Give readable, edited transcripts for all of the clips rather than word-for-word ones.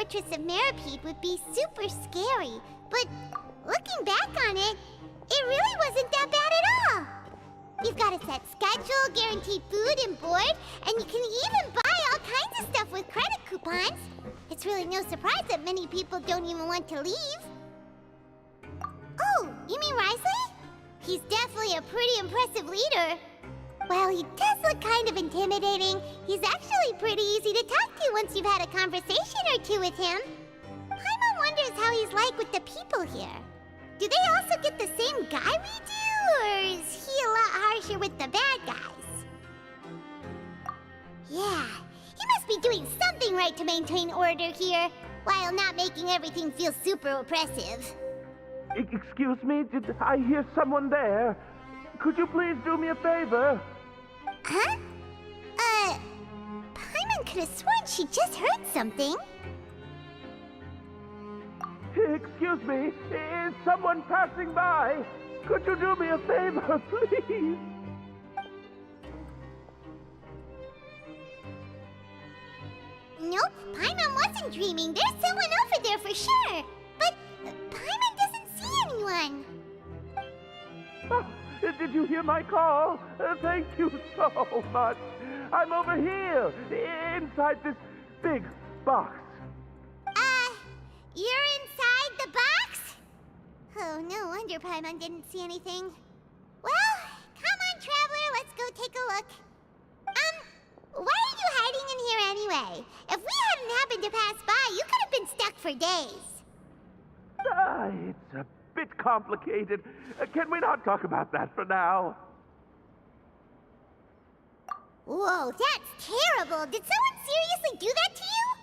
Fortress of Meropide would be super scary, but looking back on it, it really wasn't that bad at all. You've got a set schedule, guaranteed food and board, and you can even buy all kinds of stuff with credit coupons. It's really no surprise that many people don't even want to leave. Oh, you mean Wriothesley? He's definitely a pretty impressive leader. Well, he does look kind of intimidating. He's actually pretty easy to talk to once you've had a conversation or two with him. Paimon wonders how he's like with the people here. Do they also get the same guy we do, or is he a lot harsher with the bad guys? Yeah, he must be doing something right to maintain order here, while not making everything feel super oppressive. Excuse me, did I hear someone there? Could you please do me a favor? Huh? Paimon could have sworn she just heard something. Excuse me, is someone passing by? Could you do me a favor, please? Nope, Paimon wasn't dreaming. There's someone over there for sure. But Paimon doesn't see anyone. Oh, did you hear my call? Thank you so much. I'm over here, inside this big box. You're inside the box? Oh, no wonder Paimon didn't see anything. Well, come on, Traveler, let's go take a look. Why are you hiding in here anyway? If we hadn't happened to pass by, you could have been stuck for days. It's a bit complicated. Can we not talk about that for now? Whoa, that's terrible. Did someone seriously do that to you?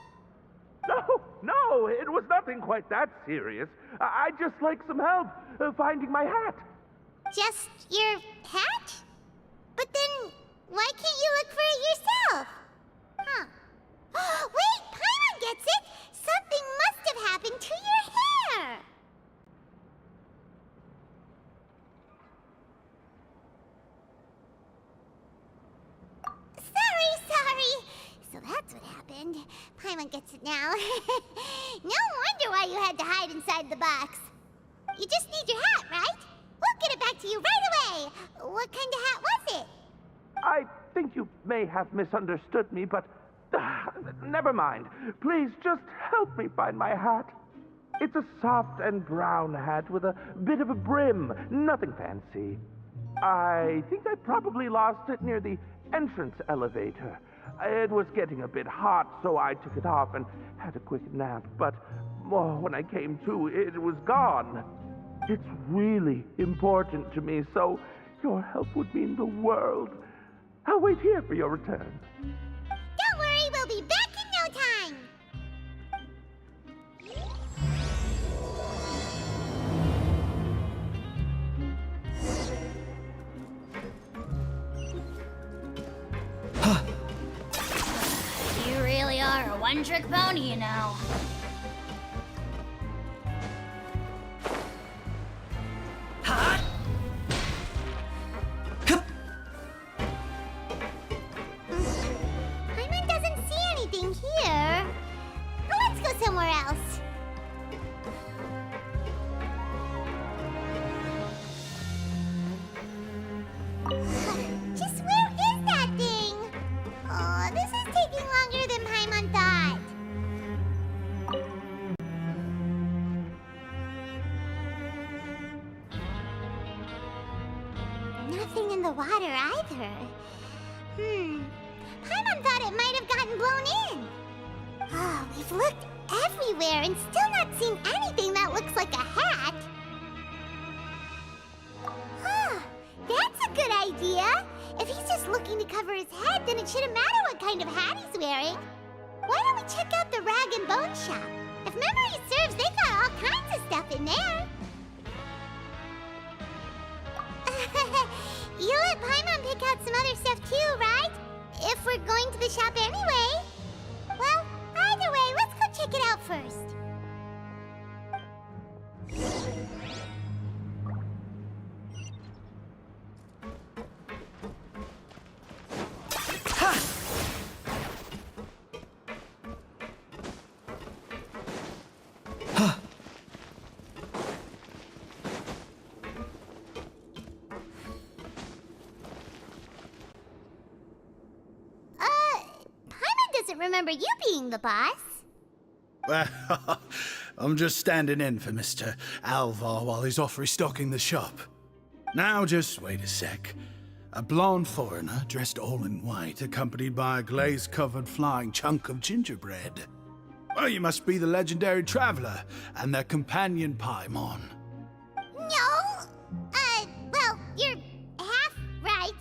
No, it was nothing quite that serious. I'd just like some help finding my hat. Just your hat? But then, why can't you look for it yourself? Huh. Wait, Paimon gets it! Something must have happened to your hair! Sorry. So that's what happened. Paimon gets it now. No wonder why you had to hide inside the box. You just need your hat, right? We'll get it back to you right away. What kind of hat was it? I think you may have misunderstood me, but never mind. Please just help me find my hat. It's a soft and brown hat with a bit of a brim. Nothing fancy. I think I probably lost it near the entrance elevator. It was getting a bit hot, so I took it off and had a quick nap. But when I came to, it was gone. It's really important to me, so your help would mean the world. I'll wait here for your return. Don't worry, we'll be back in no time. You really are a one-trick pony, you know. Paimon doesn't see anything here. Let's go somewhere else. Just where is that thing? Oh, this is taking longer than Paimon thought. Nothing in the water either. Paimon thought it might have gotten blown in. Oh, we've looked everywhere and still not seen anything that looks like a hat. Huh, that's a good idea. If he's just looking to cover his head, then it shouldn't matter what kind of hat he's wearing. Why don't we check out the Rag and Bone Shop? If memory serves, they got all kinds of stuff in there. You let Paimon pick out some other stuff too, right? If we're going to the shop anyway. Well, either way, let's go check it out first. remember you being the boss. Well, I'm just standing in for Mr. Alvar while he's off restocking the shop. Now, just wait a sec. A blonde foreigner, dressed all in white, accompanied by a glaze-covered flying chunk of gingerbread. Well, you must be the legendary traveler and their companion Paimon. No! Well, you're half right.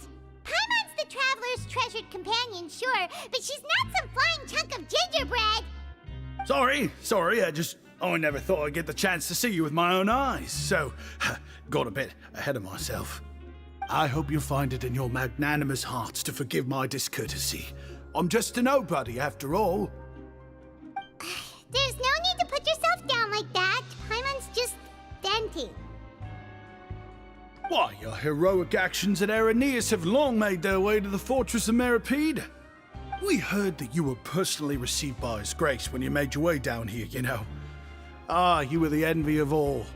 Paimon's the traveler's treasured companion, sure, but she's not some flying chunk of gingerbread! Sorry, I never thought I'd get the chance to see you with my own eyes, so got a bit ahead of myself. I hope you find it in your magnanimous hearts to forgive my discourtesy. I'm just a nobody, after all. There's no need to put yourself down like that. Paimon's just venting. Why, your heroic actions at Araneus have long made their way to the fortress of Meripede. We heard that you were personally received by His Grace when you made your way down here, you know. You were the envy of all.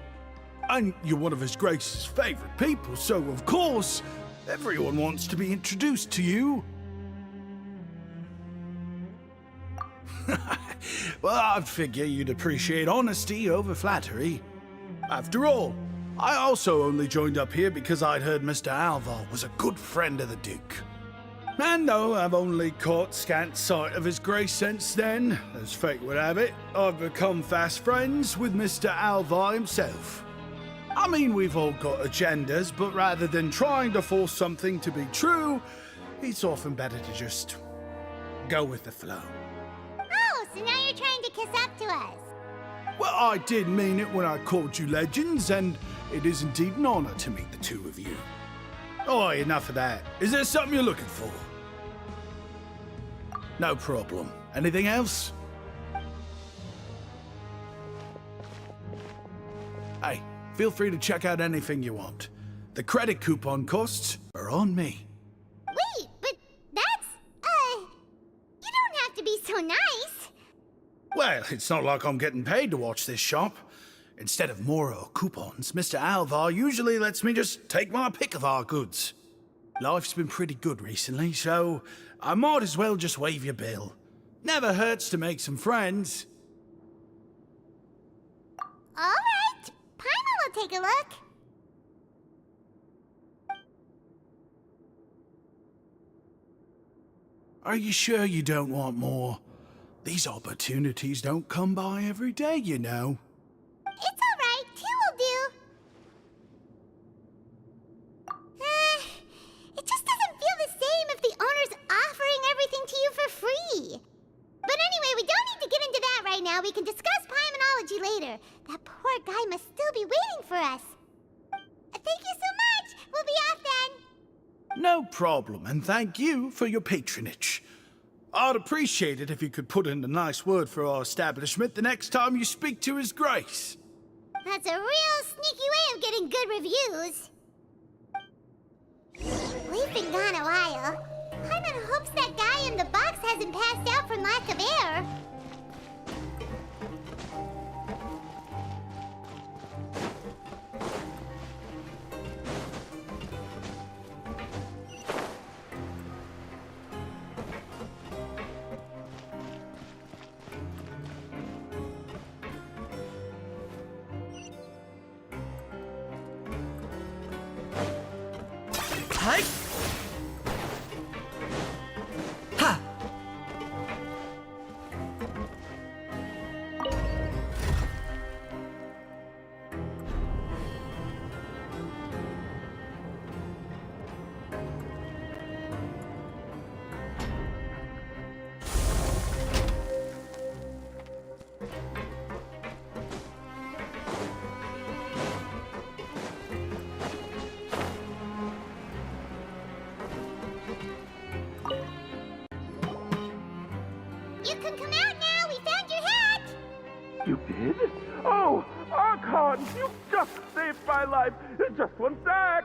And you're one of His Grace's favorite people, so of course, everyone wants to be introduced to you. Well, I'd figure you'd appreciate honesty over flattery. After all, I also only joined up here because I'd heard Mr. Alvar was a good friend of the Duke. And though I've only caught scant sight of His Grace since then, as fate would have it, I've become fast friends with Mr. Alvar himself. I mean, we've all got agendas, but rather than trying to force something to be true, it's often better to just go with the flow. Oh, so now you're trying to kiss up to us. Well, I did mean it when I called you legends, and it is indeed an honor to meet the two of you. Oh, enough of that. Is there something you're looking for? No problem. Anything else? Hey, feel free to check out anything you want. The credit coupon costs are on me. Wait, but that's, you don't have to be so nice. Well, it's not like I'm getting paid to watch this shop. Instead of more coupons, Mr. Alvar usually lets me just take my pick of our goods. Life's been pretty good recently, so I might as well just waive your bill. Never hurts to make some friends. All right, Paimon will take a look. Are you sure you don't want more? These opportunities don't come by every day, you know. It's all right, 2 will do. It just doesn't feel the same if the owner's offering everything to you for free. But anyway, we don't need to get into that right now. We can discuss Paimonology later. That poor guy must still be waiting for us. Thank you so much. We'll be off then. No problem, and thank you for your patronage. I'd appreciate it if you could put in a nice word for our establishment the next time you speak to His Grace. That's a real sneaky way of getting good reviews. We've been gone a while. Paimon hopes that guy in the box hasn't passed out from lack of air. Hi! Ha! You can come out now. We found your hat. You did? Oh, Archon, you just saved my life. Just one sec.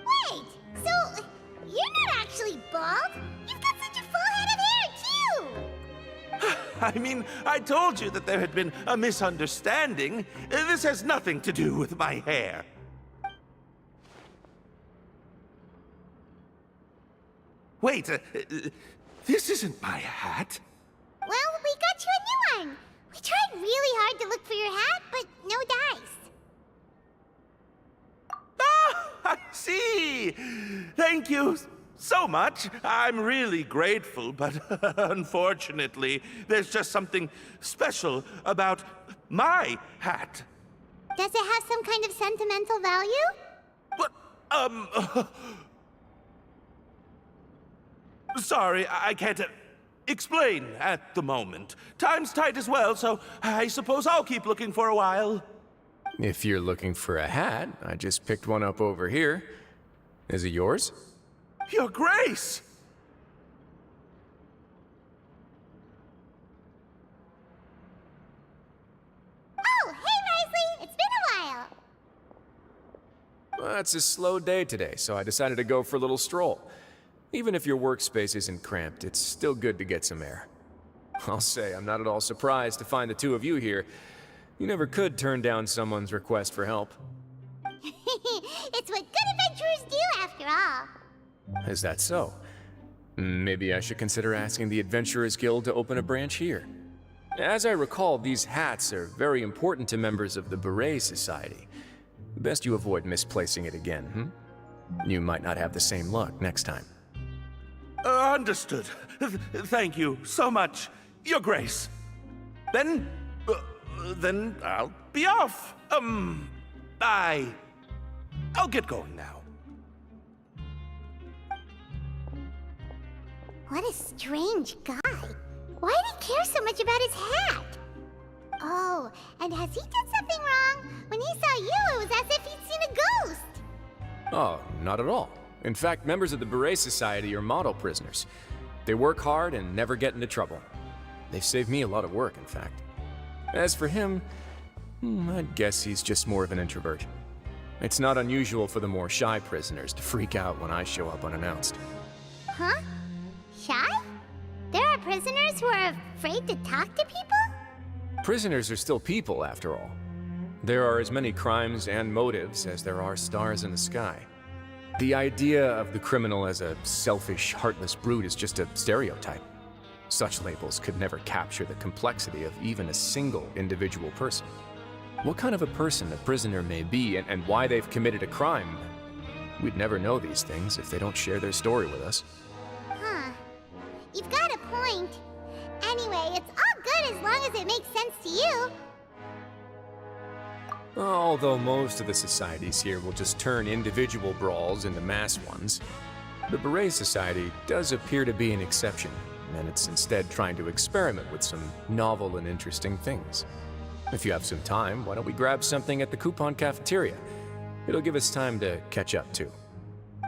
Wait, so you're not actually bald? You've got such a full head of hair, too. I mean, I told you that there had been a misunderstanding. This has nothing to do with my hair. wait, this isn't my hat. Well, we got you a new one. We tried really hard to look for your hat, but no dice. Ah, I see. Thank you so much. I'm really grateful, but unfortunately, there's just something special about my hat. Does it have some kind of sentimental value? But, sorry, I can't explain at the moment. Time's tight as well, so I suppose I'll keep looking for a while. If you're looking for a hat, I just picked one up over here. Is it yours? Your Grace! Oh, hey, Wriothesley! It's been a while. Well, it's a slow day today, so I decided to go for a little stroll. Even if your workspace isn't cramped, it's still good to get some air. I'll say, I'm not at all surprised to find the two of you here. You never could turn down someone's request for help. It's what good adventurers do, after all. Is that so? Maybe I should consider asking the Adventurers Guild to open a branch here. As I recall, these hats are very important to members of the Beret Society. Best you avoid misplacing it again, You might not have the same luck next time. Understood. Thank you so much, Your Grace. Then I'll be off. I'll get going now. What a strange guy. Why did he care so much about his hat? Oh, and has he done something wrong? When he saw you, it was as if he'd seen a ghost. Oh, not at all. In fact, members of the Beret Society are model prisoners. They work hard and never get into trouble. They've saved me a lot of work, in fact. As for him, I'd guess he's just more of an introvert. It's not unusual for the more shy prisoners to freak out when I show up unannounced. Huh? Shy? There are prisoners who are afraid to talk to people? Prisoners are still people, after all. There are as many crimes and motives as there are stars in the sky. The idea of the criminal as a selfish, heartless brute is just a stereotype. Such labels could never capture the complexity of even a single individual person. What kind of a person a prisoner may be and why they've committed a crime, we'd never know these things if they don't share their story with us. Huh. You've got a point. Anyway, it's all good as long as it makes sense to you. Although most of the societies here will just turn individual brawls into mass ones, the Beret Society does appear to be an exception, and it's instead trying to experiment with some novel and interesting things. If you have some time, why don't we grab something at the Coupon Cafeteria? It'll give us time to catch up, too.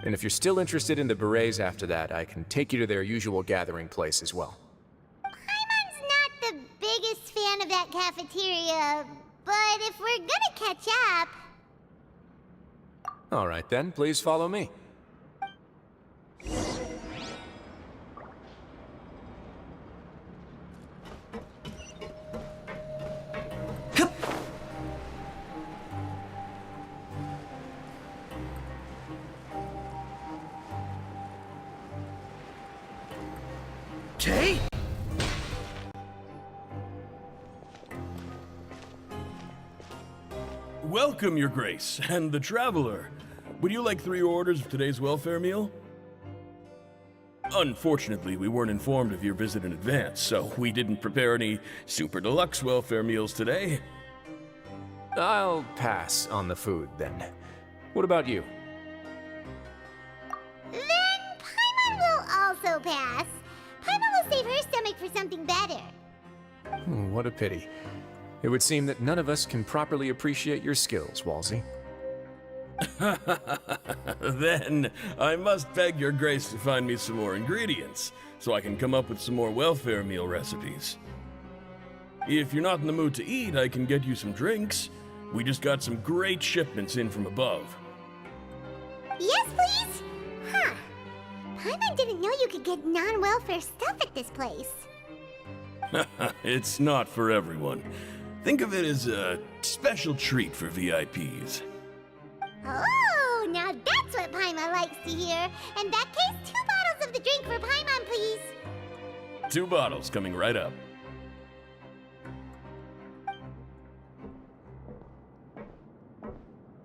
And if you're still interested in the Berets after that, I can take you to their usual gathering place as well. Paimon's not the biggest fan of that cafeteria, but if we're gonna catch up... All right then, please follow me. Okay. Welcome, Your Grace, and the Traveler. Would you like 3 orders of today's welfare meal? Unfortunately, we weren't informed of your visit in advance, so we didn't prepare any super deluxe welfare meals today. I'll pass on the food, then. What about you? Then Paimon will also pass. Paimon will save her stomach for something better. What a pity. It would seem that none of us can properly appreciate your skills, Walsey. Then I must beg Your Grace to find me some more ingredients, so I can come up with some more welfare meal recipes. If you're not in the mood to eat, I can get you some drinks. We just got some great shipments in from above. Yes, please? Huh. Paimon didn't know you could get non-welfare stuff at this place. It's not for everyone. Think of it as a special treat for VIPs. Oh, now that's what Paimon likes to hear. In that case, 2 bottles of the drink for Paimon, please. 2 bottles coming right up.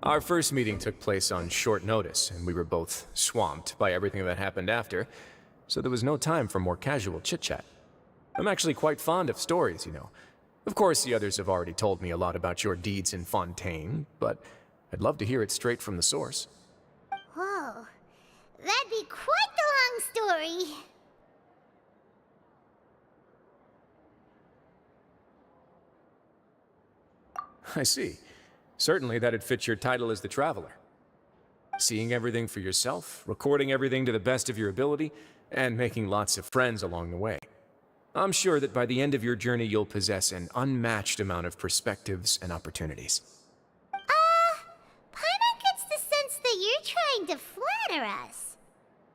Our first meeting took place on short notice, and we were both swamped by everything that happened after, so there was no time for more casual chit-chat. I'm actually quite fond of stories, you know. Of course, the others have already told me a lot about your deeds in Fontaine, but I'd love to hear it straight from the source. Whoa, that'd be quite the long story. I see. Certainly that'd fit your title as the Traveler. Seeing everything for yourself, recording everything to the best of your ability, and making lots of friends along the way. I'm sure that by the end of your journey you'll possess an unmatched amount of perspectives and opportunities. Paimon gets the sense that you're trying to flatter us.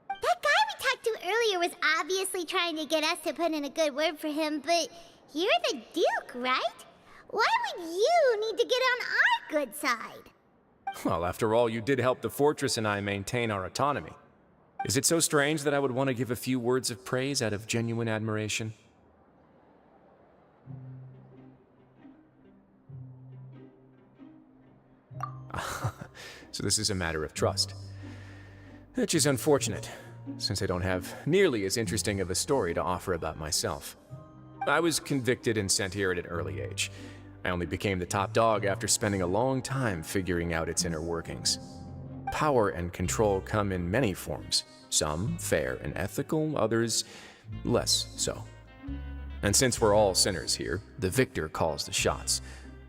That guy we talked to earlier was obviously trying to get us to put in a good word for him, but you're the Duke, right? Why would you need to get on our good side? Well, after all, you did help the fortress and I maintain our autonomy. Is it so strange that I would want to give a few words of praise out of genuine admiration? So this is a matter of trust. Which is unfortunate, since I don't have nearly as interesting of a story to offer about myself. I was convicted and sent here at an early age. I only became the top dog after spending a long time figuring out its inner workings. Power and control come in many forms, some fair and ethical, others less so. And since we're all sinners here, the victor calls the shots,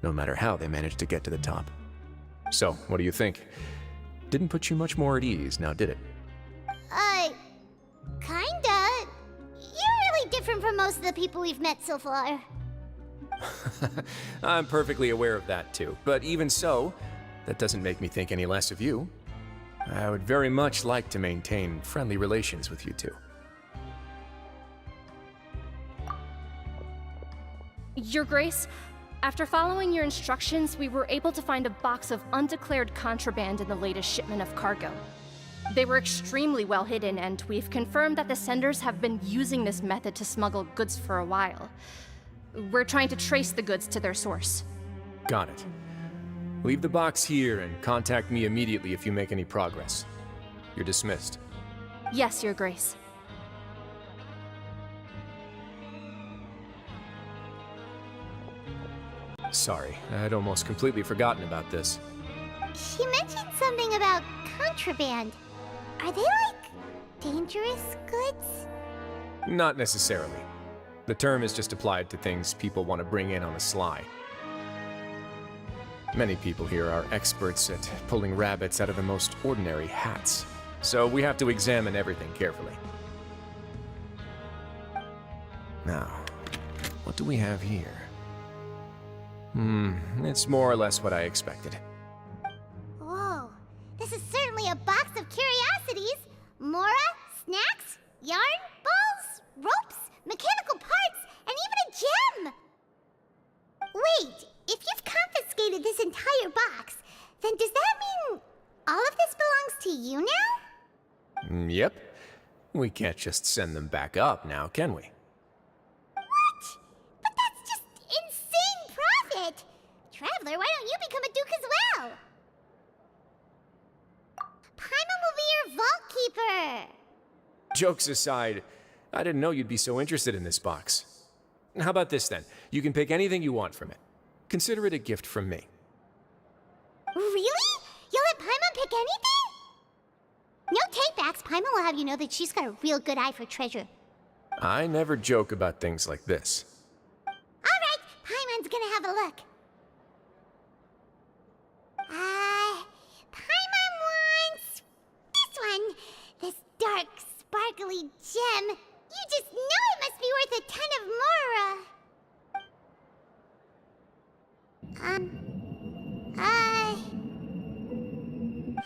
no matter how they manage to get to the top. So, what do you think? Didn't put you much more at ease, now did it? Kinda. You're really different from most of the people we've met so far. I'm perfectly aware of that too, but even so, that doesn't make me think any less of you. I would very much like to maintain friendly relations with you two. Your Grace, after following your instructions, we were able to find a box of undeclared contraband in the latest shipment of cargo. They were extremely well hidden, and we've confirmed that the senders have been using this method to smuggle goods for a while. We're trying to trace the goods to their source. Got it. Leave the box here and contact me immediately if you make any progress. You're dismissed. Yes, Your Grace. Sorry, I'd almost completely forgotten about this. She mentioned something about contraband. Are they, like, dangerous goods? Not necessarily. The term is just applied to things people want to bring in on the sly. Many people here are experts at pulling rabbits out of the most ordinary hats, so we have to examine everything carefully. Now, what do we have here? It's more or less what I expected. Whoa, this is certainly a box of curiosities. Mora, snacks, yarn, balls, ropes, mechanical parts, and even a gem! Wait, if you've confiscated this entire box, then does that mean all of this belongs to you now? Yep. We can't just send them back up now, can we? What? But that's just insane profit! Traveler, why don't you become a duke as well? Paimon will be your vault keeper! Jokes aside, I didn't know you'd be so interested in this box. How about this then? You can pick anything you want from it. Consider it a gift from me. Really? You'll let Paimon pick anything? No takebacks. Paimon will have you know that she's got a real good eye for treasure. I never joke about things like this. Alright, Paimon's gonna have a look. Paimon wants this one. This dark, sparkly gem. You just know it must be worth a ton of Mora.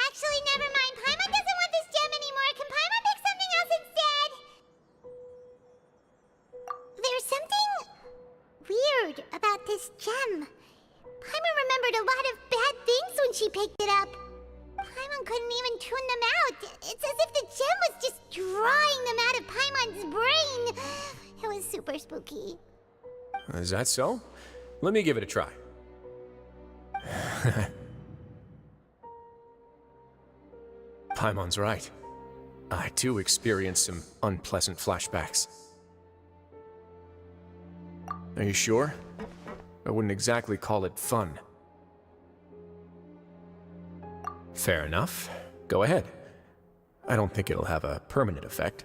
Actually, never mind. Paimon doesn't want this gem anymore. Can Paimon pick something else instead? There's something weird about this gem. Paimon remembered a lot of bad things when she picked it up. Paimon Paimon couldn't even tune them out. It's as if the gem was just drawing them out of Paimon's brain. It was super spooky. Is that so? Let me give it a try. Paimon's right. I too experienced some unpleasant flashbacks. Are you sure? I wouldn't exactly call it fun. Fair enough. Go ahead. I don't think it'll have a permanent effect.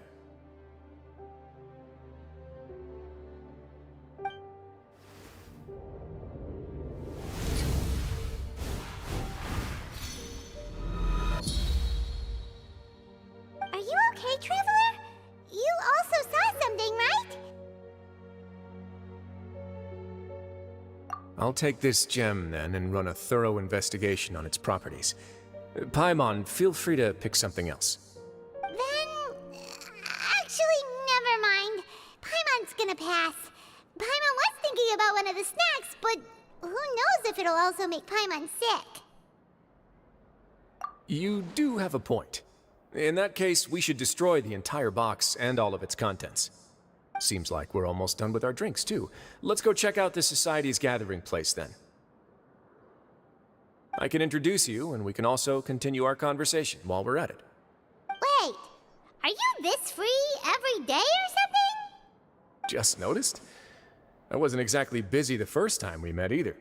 Are you okay, Traveler? You also saw something, right? I'll take this gem then and run a thorough investigation on its properties. Paimon, feel free to pick something else. Then, actually, never mind. Paimon's gonna pass. Paimon was thinking about one of the snacks, but who knows if it'll also make Paimon sick. You do have a point. In that case, we should destroy the entire box and all of its contents. Seems like we're almost done with our drinks, too. Let's go check out the Society's gathering place, then. I can introduce you, and we can also continue our conversation while we're at it. Wait, are you this free every day or something? Just noticed? I wasn't exactly busy the first time we met, either.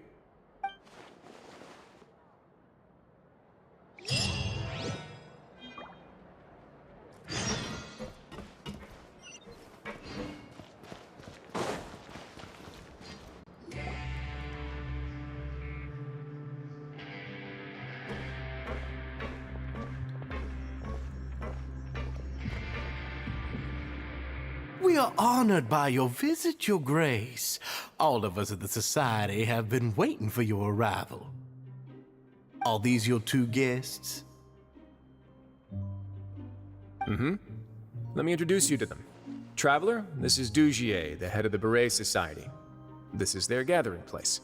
We are honored by your visit, Your Grace. All of us at the Society have been waiting for your arrival. Are these your two guests? Mm-hmm. Let me introduce you to them. Traveler, this is Dugier, the head of the Beret Society. This is their gathering place.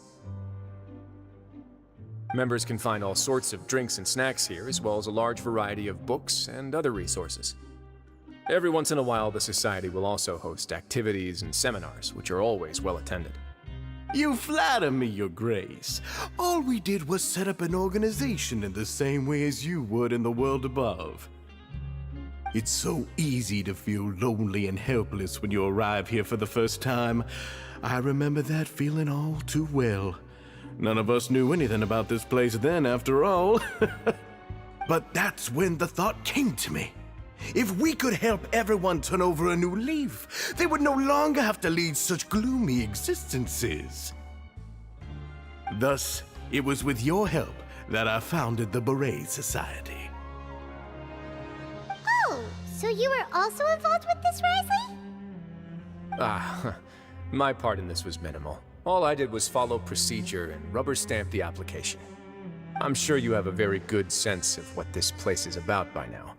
Members can find all sorts of drinks and snacks here, as well as a large variety of books and other resources. Every once in a while, the Society will also host activities and seminars, which are always well attended. You flatter me, Your Grace. All we did was set up an organization in the same way as you would in the world above. It's so easy to feel lonely and helpless when you arrive here for the first time. I remember that feeling all too well. None of us knew anything about this place then, after all. But that's when the thought came to me. If we could help everyone turn over a new leaf, they would no longer have to lead such gloomy existences. Thus, it was with your help that I founded the Beret Society. Oh, so you were also involved with this, Wriothesley? My part in this was minimal. All I did was follow procedure and rubber stamp the application. I'm sure you have a very good sense of what this place is about by now.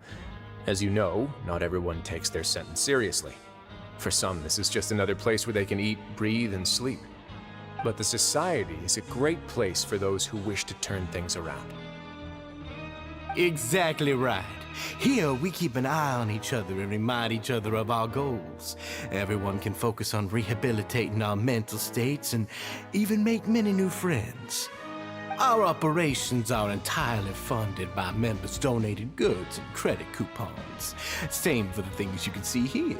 As you know, not everyone takes their sentence seriously. For some, this is just another place where they can eat, breathe, and sleep. But the Society is a great place for those who wish to turn things around. Exactly right. Here, we keep an eye on each other and remind each other of our goals. Everyone can focus on rehabilitating our mental states and even make many new friends. Our operations are entirely funded by members' donated goods and credit coupons. Same for the things you can see here.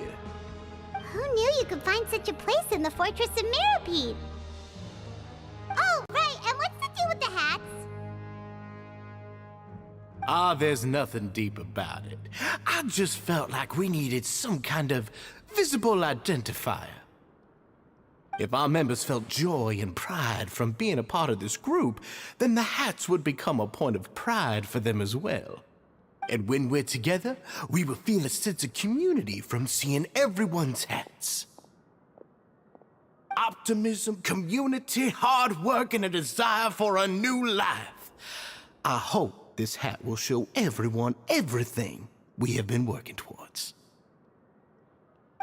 Who knew you could find such a place in the Fortress of Mirapede? Oh, right, and what's the deal with the hats? There's nothing deep about it. I just felt like we needed some kind of visible identifier. If our members felt joy and pride from being a part of this group, then the hats would become a point of pride for them as well. And when we're together, we will feel a sense of community from seeing everyone's hats. Optimism, community, hard work, and a desire for a new life. I hope this hat will show everyone everything we have been working towards.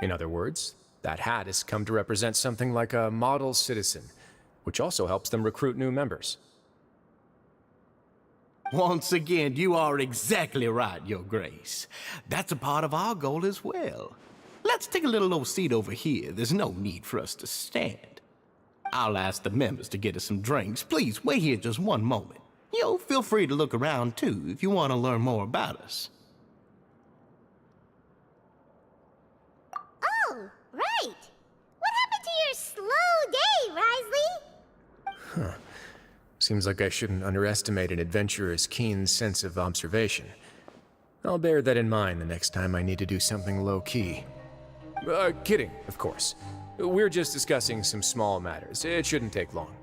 In other words, that hat has come to represent something like a model citizen, which also helps them recruit new members. Once again, you are exactly right, Your Grace. That's a part of our goal as well. Let's take a little old seat over here. There's no need for us to stand. I'll ask the members to get us some drinks. Please, wait here just one moment. Feel free to look around, too, if you want to learn more about us. Oh, right. What happened to your slow day, Wriothesley? Seems like I shouldn't underestimate an adventurer's keen sense of observation. I'll bear that in mind the next time I need to do something low-key. Kidding, of course. We're just discussing some small matters. It shouldn't take long.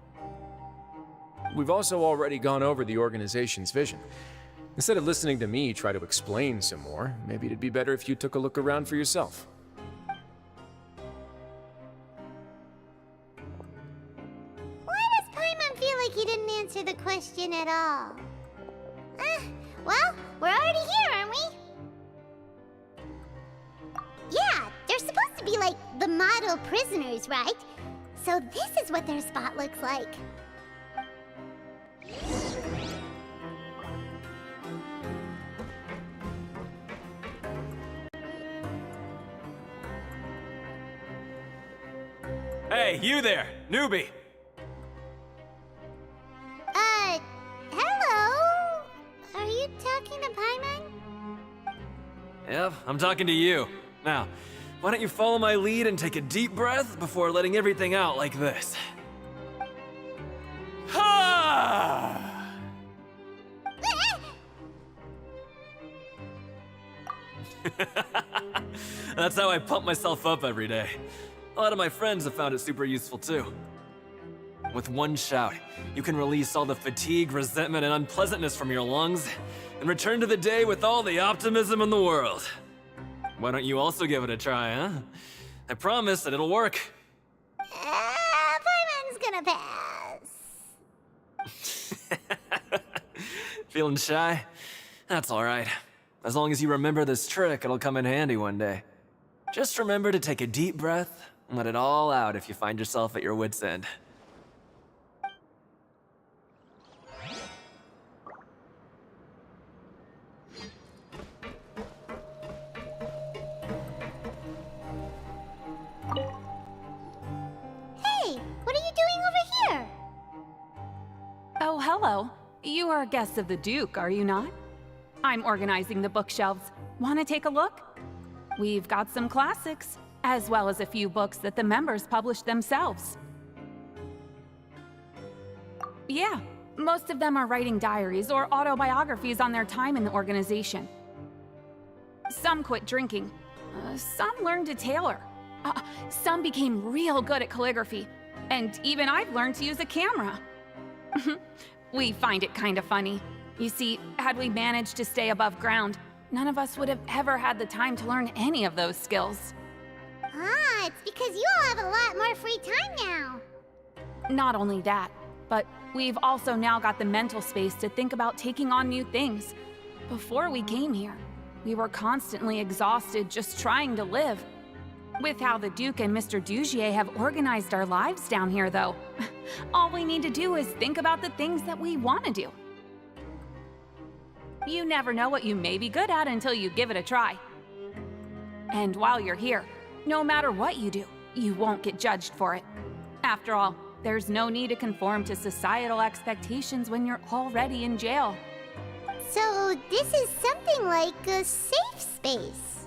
We've also already gone over the organization's vision. Instead of listening to me try to explain some more, maybe it'd be better if you took a look around for yourself. He didn't answer the question at all. Well, we're already here, aren't we? Yeah, they're supposed to be like the model prisoners, right? So this is what their spot looks like. Hey, you there, newbie! Hello? Are you talking to Paimon? Yep, I'm talking to you. Now, why don't you follow my lead and take a deep breath before letting everything out like this? Ha! That's how I pump myself up every day. A lot of my friends have found it super useful too. With one shout, you can release all the fatigue, resentment, and unpleasantness from your lungs and return to the day with all the optimism in the world. Why don't you also give it a try, huh? I promise that it'll work. Paimon's gonna pass. Feeling shy? That's alright. As long as you remember this trick, it'll come in handy one day. Just remember to take a deep breath and let it all out if you find yourself at your wit's end. Oh, hello. You are guests of the Duke, are you not? I'm organizing the bookshelves. Want to take a look? We've got some classics, as well as a few books that the members published themselves. Yeah, most of them are writing diaries or autobiographies on their time in the organization. Some quit drinking. Some learned to tailor. Some became real good at calligraphy. And even I've learned to use a camera. We find it kind of funny. You see, had we managed to stay above ground, none of us would have ever had the time to learn any of those skills. It's because you all have a lot more free time now. Not only that, but we've also now got the mental space to think about taking on new things. Before we came here, we were constantly exhausted just trying to live. With how the Duke and Mr. Dugier have organized our lives down here, though, all we need to do is think about the things that we want to do. You never know what you may be good at until you give it a try. And while you're here, no matter what you do, you won't get judged for it. After all, there's no need to conform to societal expectations when you're already in jail. So this is something like a safe space.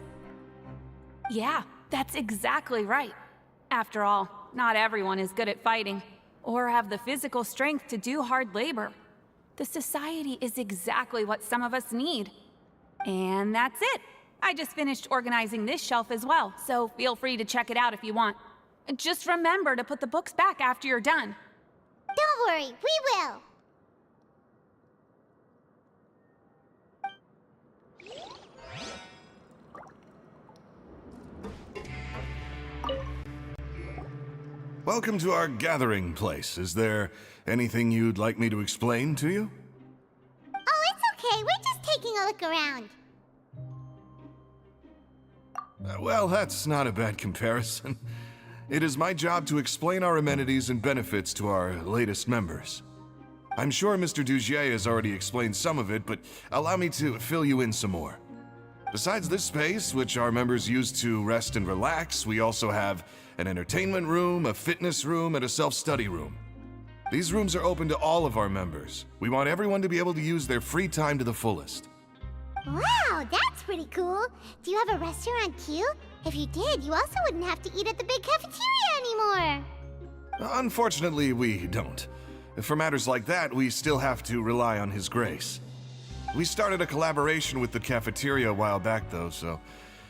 Yeah. That's exactly right. After all, not everyone is good at fighting, or have the physical strength to do hard labor. The society is exactly what some of us need. And that's it. I just finished organizing this shelf as well, so feel free to check it out if you want. Just remember to put the books back after you're done. Don't worry, we will. Welcome to our gathering place. Is there anything you'd like me to explain to you? Oh, it's okay. We're just taking a look around. Well, that's not a bad comparison. It is my job to explain our amenities and benefits to our latest members. I'm sure Mr. Dugier has already explained some of it, but allow me to fill you in some more. Besides this space, which our members use to rest and relax, we also have an entertainment room, a fitness room, and a self-study room. These rooms are open to all of our members. We want everyone to be able to use their free time to the fullest. Wow, that's pretty cool. Do you have a restaurant too? If you did, you also wouldn't have to eat at the big cafeteria anymore. Unfortunately, we don't. For matters like that, we still have to rely on His Grace. We started a collaboration with the cafeteria a while back, though, so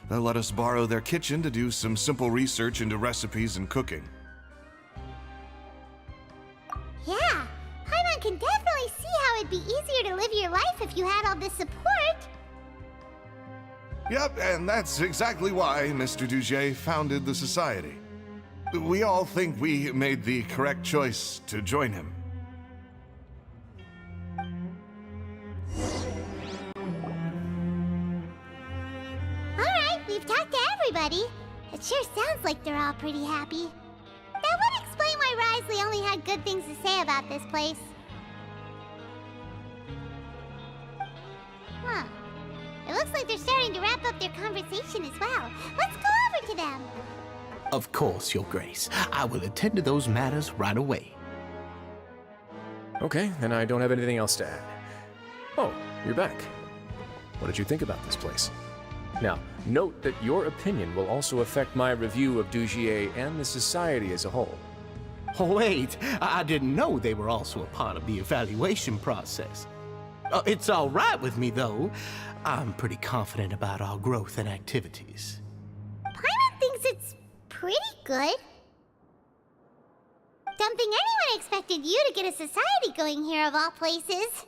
they'll let us borrow their kitchen to do some simple research into recipes and cooking. Yeah, Paimon can definitely see how it'd be easier to live your life if you had all this support. Yep, and that's exactly why Mr. Dugier founded the Society. We all think we made the correct choice to join him. Alright, we've talked to everybody. It sure sounds like they're all pretty happy. That would explain why Wriothesley only had good things to say about this place. Huh. It looks like they're starting to wrap up their conversation as well. Let's go over to them. Of course, Your Grace. I will attend to those matters right away. Okay, then I don't have anything else to add. Oh, you're back. What did you think about this place? Now, note that your opinion will also affect my review of Dugier and the Society as a whole. Oh, wait, I didn't know they were also a part of the evaluation process. It's all right with me, though. I'm pretty confident about our growth and activities. Paimon thinks it's pretty good. Don't think anyone expected you to get a society going here of all places.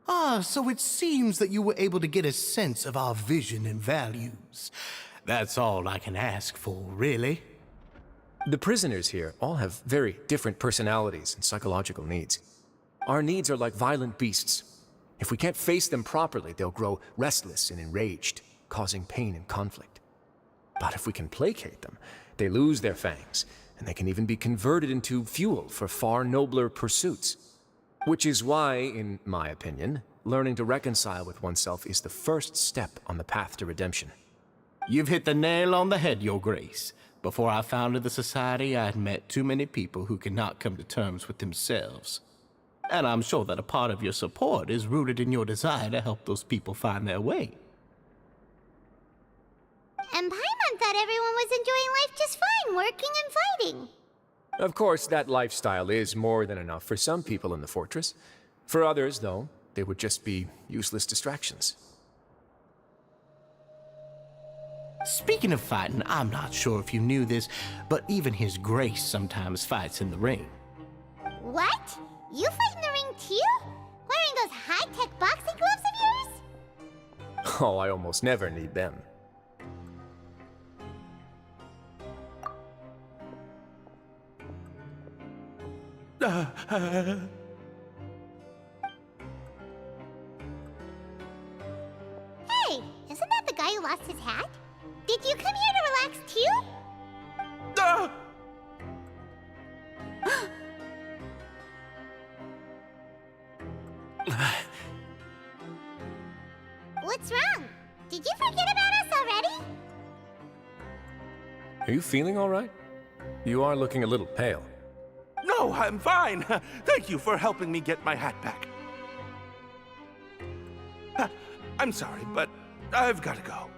Ah, so it seems that you were able to get a sense of our vision and values. That's all I can ask for, really. The prisoners here all have very different personalities and psychological needs. Our needs are like violent beasts. If we can't face them properly, they'll grow restless and enraged, causing pain and conflict. But if we can placate them, they lose their fangs, and they can even be converted into fuel for far nobler pursuits. Which is why, in my opinion, learning to reconcile with oneself is the first step on the path to redemption. You've hit the nail on the head, Your Grace. Before I founded the Society, I had met too many people who could not come to terms with themselves. And I'm sure that a part of your support is rooted in your desire to help those people find their way. And Paimon thought everyone was enjoying life just fine, working and fighting. Of course, that lifestyle is more than enough for some people in the fortress. For others, though, they would just be useless distractions. Speaking of fighting, I'm not sure if you knew this, but even His Grace sometimes fights in the ring. What? You fight in the ring too? Wearing those high-tech boxing gloves of yours? Oh, I almost never need them. Hey, isn't that the guy who lost his hat? Did you come here to relax too? What's wrong? Did you forget about us already? Are you feeling all right? You are looking a little pale. No, I'm fine. Thank you for helping me get my hat back. I'm sorry, but I've got to go.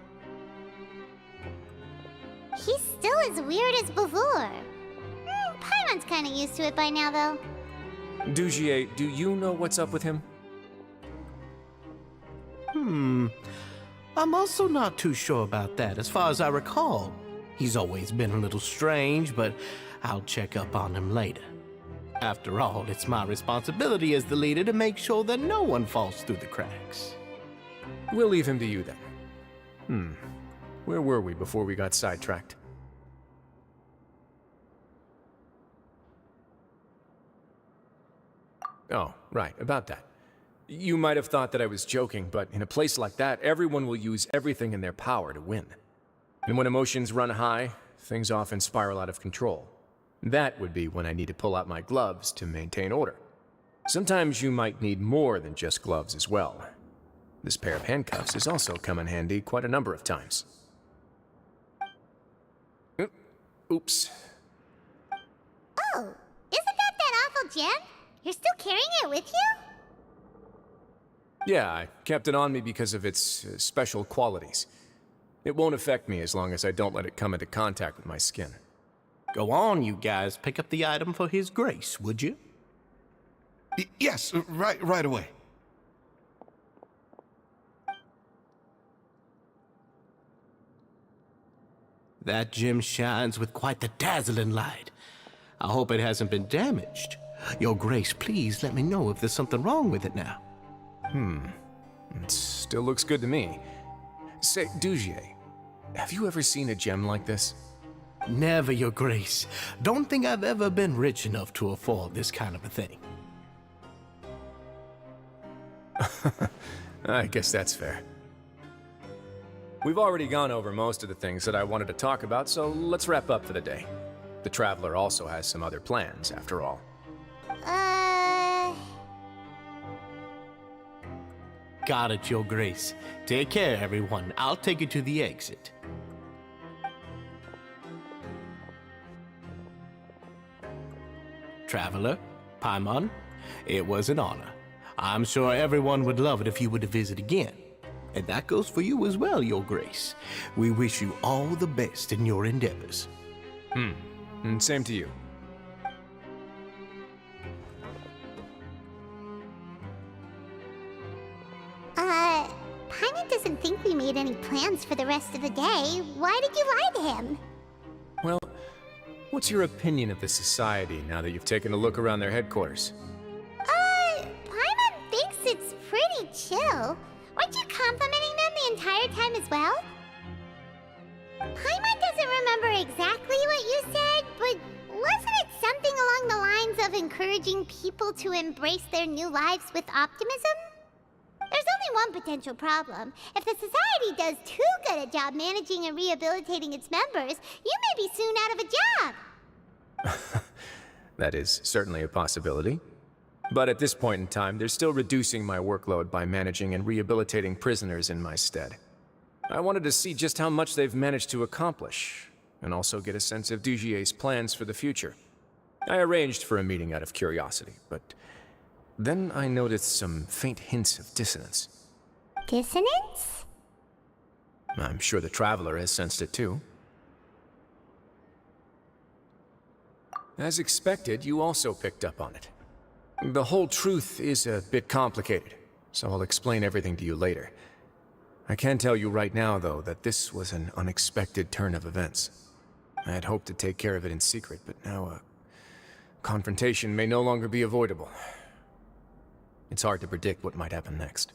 He's still as weird as before. Paimon's kind of used to it by now, though. Dugier, do you know what's up with him? I'm also not too sure about that. As far as I recall, he's always been a little strange, but I'll check up on him later. After all, it's my responsibility as the leader to make sure that no one falls through the cracks. We'll leave him to you then. Where were we before we got sidetracked? Oh, right, about that. You might have thought that I was joking, but in a place like that, everyone will use everything in their power to win. And when emotions run high, things often spiral out of control. That would be when I need to pull out my gloves to maintain order. Sometimes you might need more than just gloves as well. This pair of handcuffs has also come in handy quite a number of times. Oops. Oh, isn't that awful gem? You're still carrying it with you? Yeah, I kept it on me because of its special qualities. It won't affect me as long as I don't let it come into contact with my skin. Go on, you guys. Pick up the item for His Grace, would you? Yes, right away. That gem shines with quite the dazzling light. I hope it hasn't been damaged. Your Grace, please let me know if there's something wrong with it now. It still looks good to me. Say, Dugier, have you ever seen a gem like this? Never, Your Grace. Don't think I've ever been rich enough to afford this kind of a thing. I guess that's fair. We've already gone over most of the things that I wanted to talk about, so let's wrap up for the day. The Traveler also has some other plans, after all. Got it, Your Grace. Take care, everyone. I'll take you to the exit. Traveler, Paimon, it was an honor. I'm sure everyone would love it if you were to visit again. And that goes for you as well, Your Grace. We wish you all the best in your endeavors. And same to you. Paimon doesn't think we made any plans for the rest of the day. Why did you lie to him? Well, what's your opinion of the Society now that you've taken a look around their headquarters? Paimon thinks it's pretty chill. Weren't you complimenting them the entire time as well? Paimon doesn't remember exactly what you said, but wasn't it something along the lines of encouraging people to embrace their new lives with optimism? There's only one potential problem. If the Society does too good a job managing and rehabilitating its members, you may be soon out of a job. That is certainly a possibility. But at this point in time, they're still reducing my workload by managing and rehabilitating prisoners in my stead. I wanted to see just how much they've managed to accomplish, and also get a sense of Dugier's plans for the future. I arranged for a meeting out of curiosity, but then I noticed some faint hints of dissonance. Dissonance? I'm sure the Traveler has sensed it too. As expected, you also picked up on it. The whole truth is a bit complicated, so I'll explain everything to you later. I can tell you right now, though, that this was an unexpected turn of events. I had hoped to take care of it in secret, but now a confrontation may no longer be avoidable. It's hard to predict what might happen next.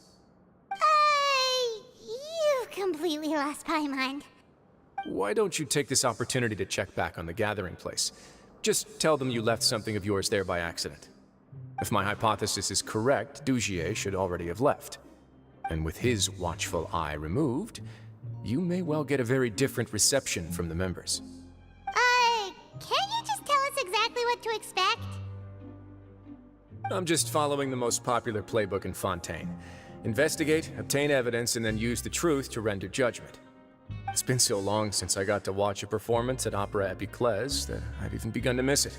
You've completely lost my mind. Why don't you take this opportunity to check back on the gathering place? Just tell them you left something of yours there by accident. If my hypothesis is correct, Dugier should already have left. And with his watchful eye removed, you may well get a very different reception from the members. Can't you just tell us exactly what to expect? I'm just following the most popular playbook in Fontaine. Investigate, obtain evidence, and then use the truth to render judgment. It's been so long since I got to watch a performance at Opera Epiclese that I've even begun to miss it.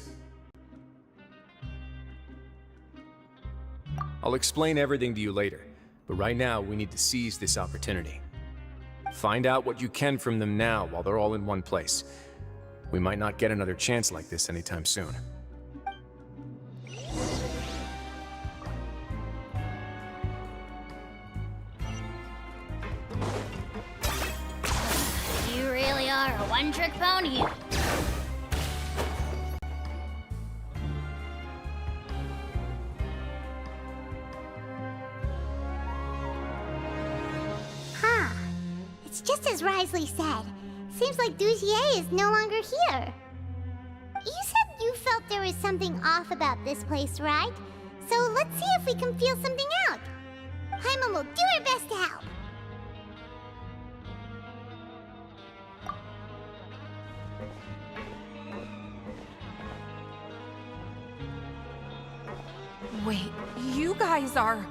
I'll explain everything to you later, but right now we need to seize this opportunity. Find out what you can from them now while they're all in one place. We might not get another chance like this anytime soon. You really are a one-trick pony. It's just as Wriothesley said. Seems like Dugier is no longer here. You said you felt there was something off about this place, right? So let's see if we can feel something out. Paimon will do her best to help. Wait, you guys are...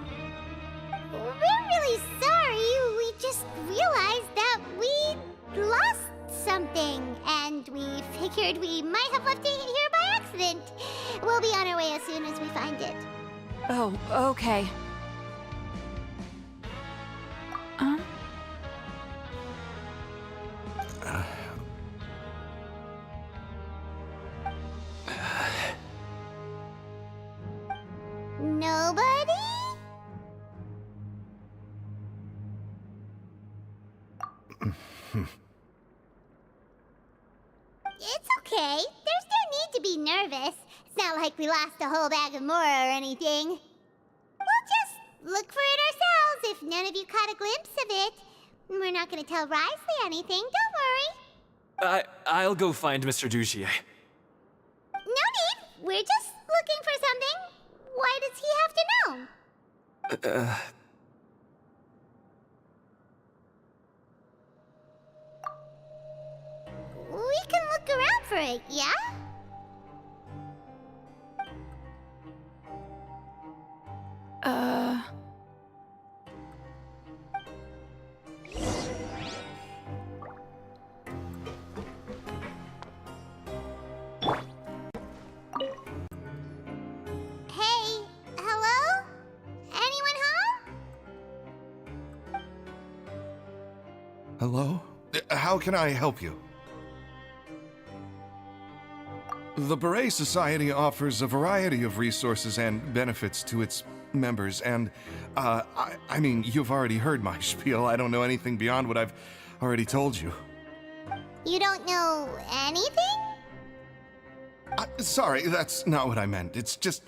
We're really sorry. We just realized that we lost something, and we figured we might have left it here by accident. We'll be on our way as soon as we find it. Oh, okay. Nobody? It's okay. There's no need to be nervous. It's not like we lost a whole bag of Mora or anything. We'll just look for it ourselves if none of you caught a glimpse of it. We're not going to tell Wriothesley anything, don't worry. I'll go find Mr. Douchier. No need. We're just looking for something. Why does he have to know? We can look around for it, yeah? Hey, hello? Anyone home? Hello? How can I help you? The Beret Society offers a variety of resources and benefits to its members, and, I mean, you've already heard my spiel. I don't know anything beyond what I've already told you. You don't know anything? Sorry, that's not what I meant. It's just...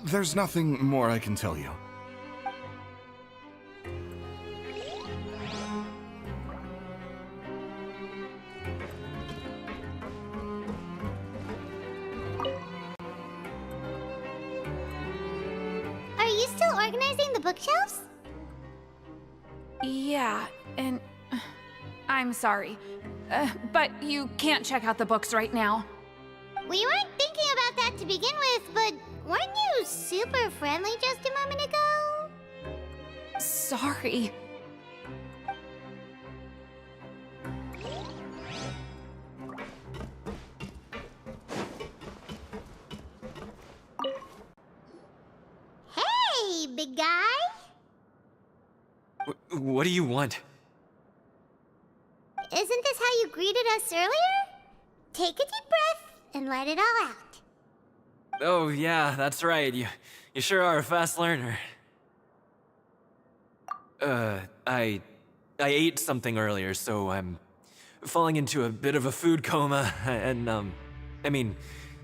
there's nothing more I can tell you. Are you still organizing the bookshelves? Yeah, and... I'm sorry. But you can't check out the books right now. We weren't thinking about that to begin with, but weren't you super friendly just a moment ago? Sorry. Hey, big guy! What do you want? Isn't this how you greeted us earlier? Take a deep breath and let it all out. Oh, yeah, that's right. You sure are a fast learner. I ate something earlier, so I'm falling into a bit of a food coma, and, I mean,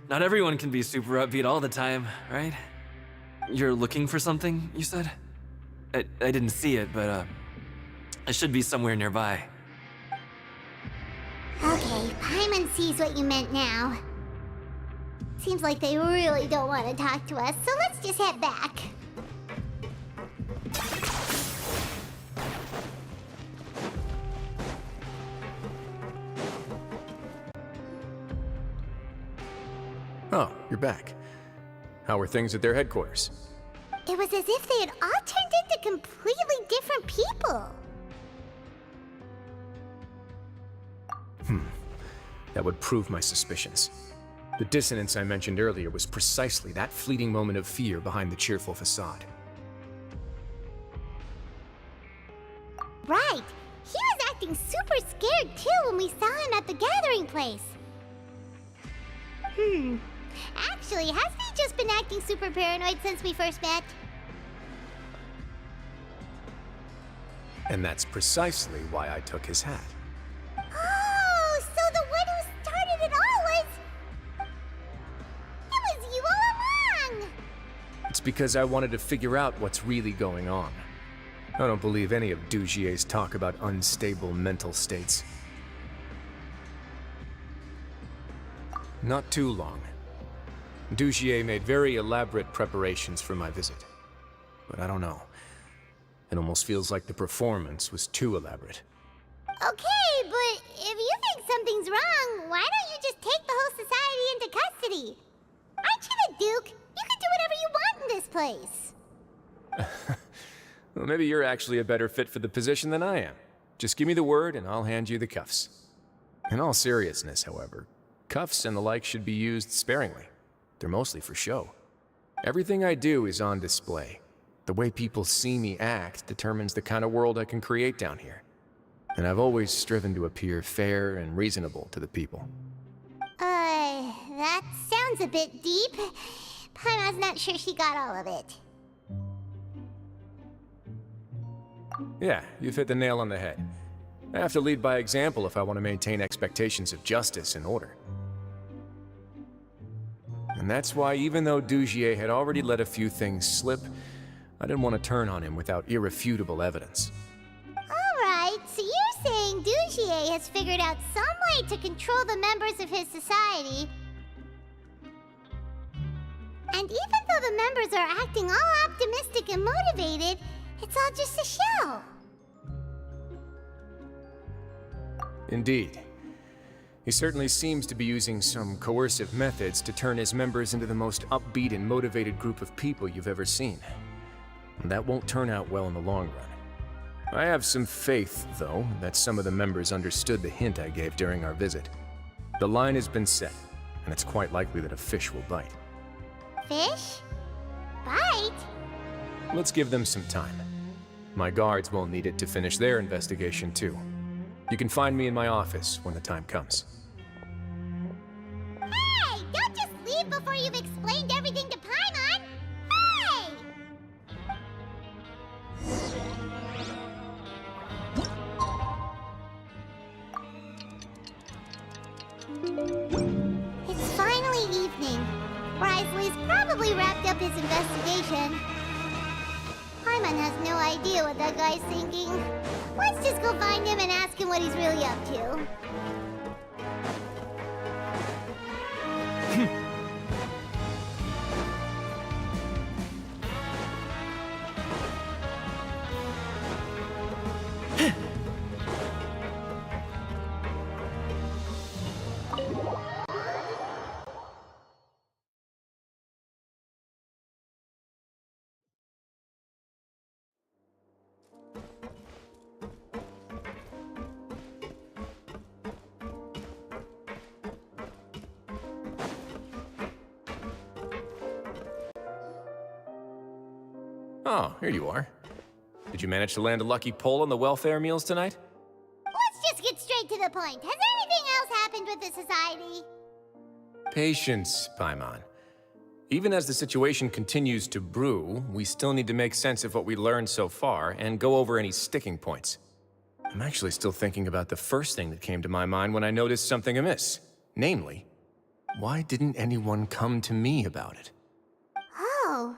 not everyone can be super upbeat all the time, right? You're looking for something, you said? I didn't see it, but, it should be somewhere nearby. Okay, Paimon sees what you meant now. Seems like they really don't want to talk to us, so let's just head back. Oh, you're back. How are things at their headquarters? It was as if they had all turned into completely different people. That would prove my suspicions. The dissonance I mentioned earlier was precisely that fleeting moment of fear behind the cheerful facade. Right. He was acting super scared too when we saw him at the gathering place. Actually, hasn't he just been acting super paranoid since we first met? And that's precisely why I took his hat. Oh, so the one who started it all was... It was you all along! It's because I wanted to figure out what's really going on. I don't believe any of Dougier's talk about unstable mental states. Not too long. Dougier made very elaborate preparations for my visit. But I don't know. It almost feels like the performance was too elaborate. Okay, but if you think something's wrong, why don't you just take the whole society into custody? Aren't you the Duke? You can do whatever you want in place. Well, maybe you're actually a better fit for the position than I am. Just give me the word and I'll hand you the cuffs. In all seriousness, however, cuffs and the like should be used sparingly. They're mostly for show. Everything I do is on display. The way people see me act determines the kind of world I can create down here. And I've always striven to appear fair and reasonable to the people. That sounds a bit deep. Paimon's not sure she got all of it. Yeah, you've hit the nail on the head. I have to lead by example if I want to maintain expectations of justice and order. And that's why, even though Dugier had already let a few things slip, I didn't want to turn on him without irrefutable evidence. Alright, so you're saying Dugier has figured out some way to control the members of his society. And even though the members are acting all optimistic and motivated, it's all just a show. Indeed. He certainly seems to be using some coercive methods to turn his members into the most upbeat and motivated group of people you've ever seen. And that won't turn out well in the long run. I have some faith, though, that some of the members understood the hint I gave during our visit. The line has been set, and it's quite likely that a fish will bite. Fish? Bite? Let's give them some time. My guards will need it to finish their investigation, too. You can find me in my office when the time comes. Hey! Don't just leave before you've explained everything to Paimon! Hey! It's finally evening. Wriothesley's probably wrapped up his investigation. Paimon has no idea what that guy's thinking. Let's just go find him and ask him what he's really up to. Oh, here you are. Did you manage to land a lucky pull on the welfare meals tonight? Let's just get straight to the point. Has anything else happened with the society? Patience, Paimon. Even as the situation continues to brew, we still need to make sense of what we learned so far and go over any sticking points. I'm actually still thinking about the first thing that came to my mind when I noticed something amiss. Namely, why didn't anyone come to me about it? Oh,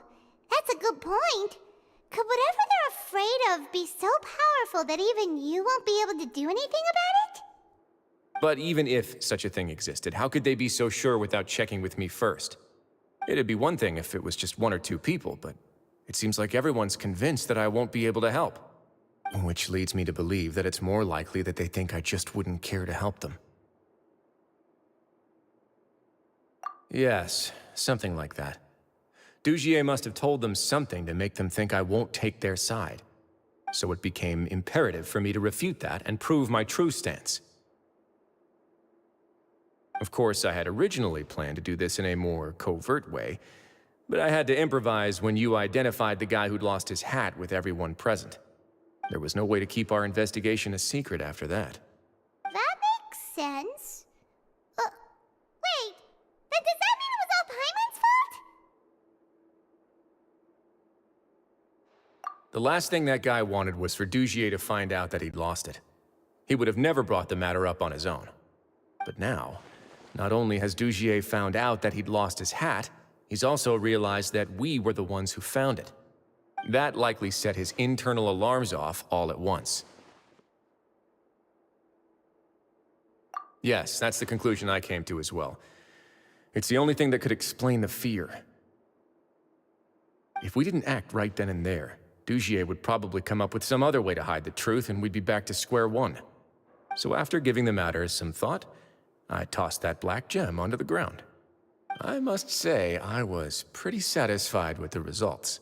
that's a good point. Could whatever they're afraid of be so powerful that even you won't be able to do anything about it? But even if such a thing existed, how could they be so sure without checking with me first? It'd be one thing if it was just one or two people, but it seems like everyone's convinced that I won't be able to help. Which leads me to believe that it's more likely that they think I just wouldn't care to help them. Yes, something like that. Dugier must have told them something to make them think I won't take their side. So it became imperative for me to refute that and prove my true stance. Of course, I had originally planned to do this in a more covert way, but I had to improvise when you identified the guy who'd lost his hat with everyone present. There was no way to keep our investigation a secret after that. That makes sense. Wait, then does that mean it was all Paimon's fault? The last thing that guy wanted was for Dugier to find out that he'd lost it. He would have never brought the matter up on his own. But now, not only has Dugier found out that he'd lost his hat, he's also realized that we were the ones who found it. That likely set his internal alarms off all at once. Yes, that's the conclusion I came to as well. It's the only thing that could explain the fear. If we didn't act right then and there, Dugier would probably come up with some other way to hide the truth and we'd be back to square one. So after giving the matter some thought, I tossed that black gem onto the ground. I must say, I was pretty satisfied with the results.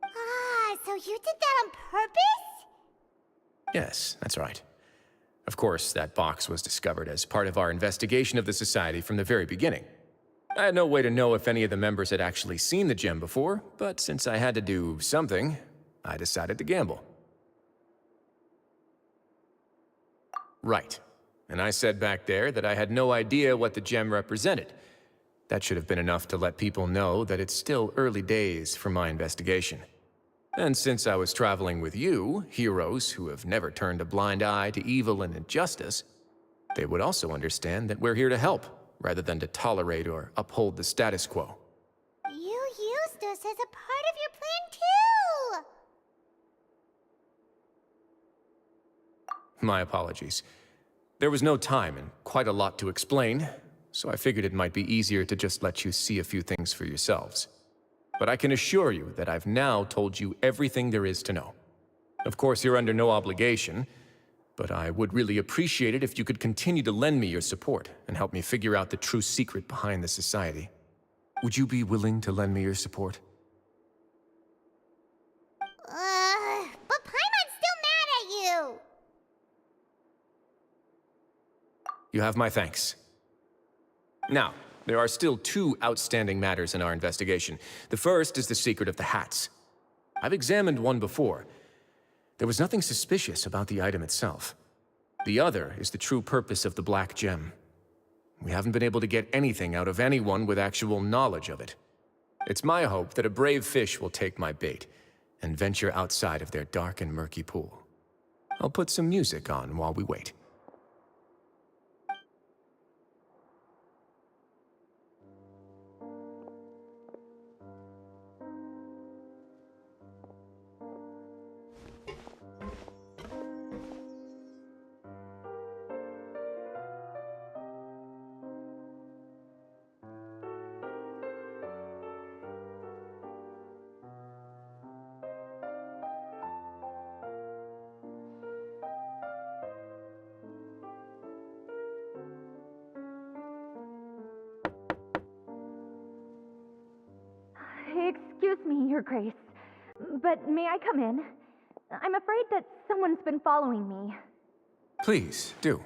Ah, so you did that on purpose? Yes, that's right. Of course, that box was discovered as part of our investigation of the Society from the very beginning. I had no way to know if any of the members had actually seen the gem before, but since I had to do something, I decided to gamble. Right. And I said back there that I had no idea what the gem represented. That should have been enough to let people know that it's still early days for my investigation. And since I was traveling with you, heroes who have never turned a blind eye to evil and injustice, they would also understand that we're here to help, rather than to tolerate or uphold the status quo. You used us as a part of your plan, too! My apologies. There was no time and quite a lot to explain, so I figured it might be easier to just let you see a few things for yourselves. But I can assure you that I've now told you everything there is to know. Of course, you're under no obligation, but I would really appreciate it if you could continue to lend me your support and help me figure out the true secret behind the Society. Would you be willing to lend me your support? But Paimon's still mad at you! You have my thanks. Now, there are still two outstanding matters in our investigation. The first is the secret of the hats. I've examined one before. There was nothing suspicious about the item itself. The other is the true purpose of the black gem. We haven't been able to get anything out of anyone with actual knowledge of it. It's my hope that a brave fish will take my bait and venture outside of their dark and murky pool. I'll put some music on while we wait. Excuse me, Your Grace, but may I come in? I'm afraid that someone's been following me. Please, do.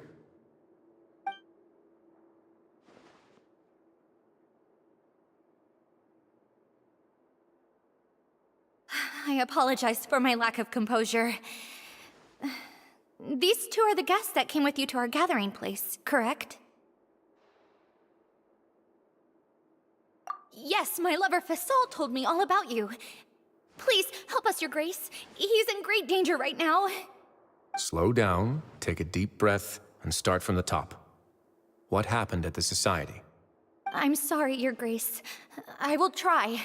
I apologize for my lack of composure. These two are the guests that came with you to our gathering place, correct? Yes, my lover Fasol told me all about you. Please, help us, Your Grace. He's in great danger right now. Slow down, take a deep breath, and start from the top. What happened at the Society? I'm sorry, Your Grace. I will try.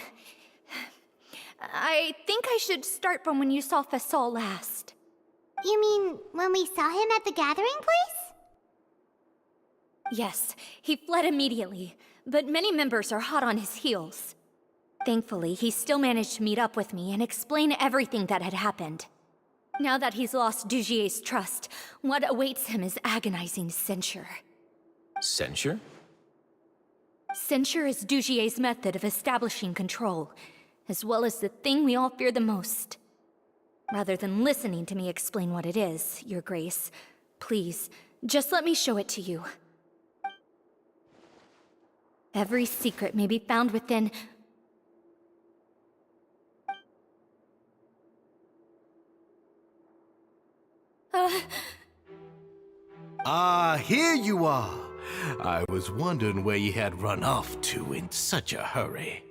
I think I should start from when you saw Fasol last. You mean when we saw him at the gathering place? Yes, he fled immediately, but many members are hot on his heels. Thankfully, he still managed to meet up with me and explain everything that had happened. Now that he's lost Dugier's trust, what awaits him is agonizing censure. Censure? Censure is Dugier's method of establishing control, as well as the thing we all fear the most. Rather than listening to me explain what it is, Your Grace, please, just let me show it to you. Every secret may be found within... Here you are. I was wondering where you had run off to in such a hurry.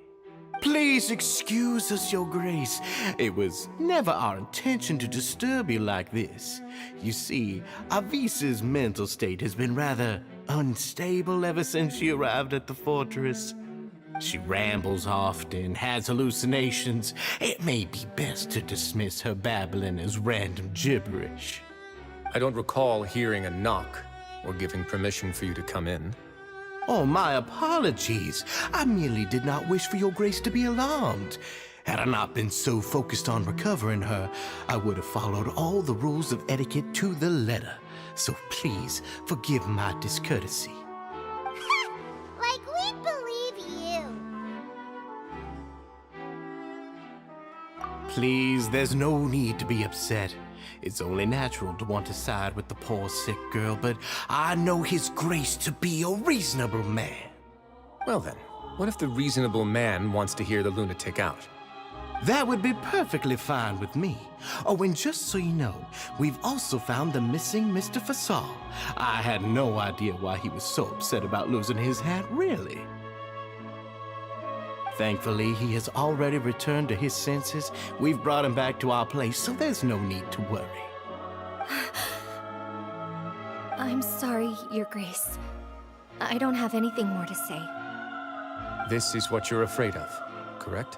Please excuse us, Your Grace. It was never our intention to disturb you like this. You see, Avisa's mental state has been rather unstable ever since she arrived at the fortress. She rambles often, has hallucinations. It may be best to dismiss her babbling as random gibberish. I don't recall hearing a knock or giving permission for you to come in. Oh, my apologies. I merely did not wish for Your Grace to be alarmed. Had I not been so focused on recovering her, I would have followed all the rules of etiquette to the letter. So please, forgive my discourtesy. Like we'd believe Please, there's no need to be upset. It's only natural to want to side with the poor sick girl, but I know His Grace to be a reasonable man. Well then, what if the reasonable man wants to hear the lunatic out? That would be perfectly fine with me. Oh, and just so you know, we've also found the missing Mr. Fasal. I had no idea why he was so upset about losing his hat, really. Thankfully, he has already returned to his senses. We've brought him back to our place, so there's no need to worry. I'm sorry, Your Grace. I don't have anything more to say. This is what you're afraid of, correct?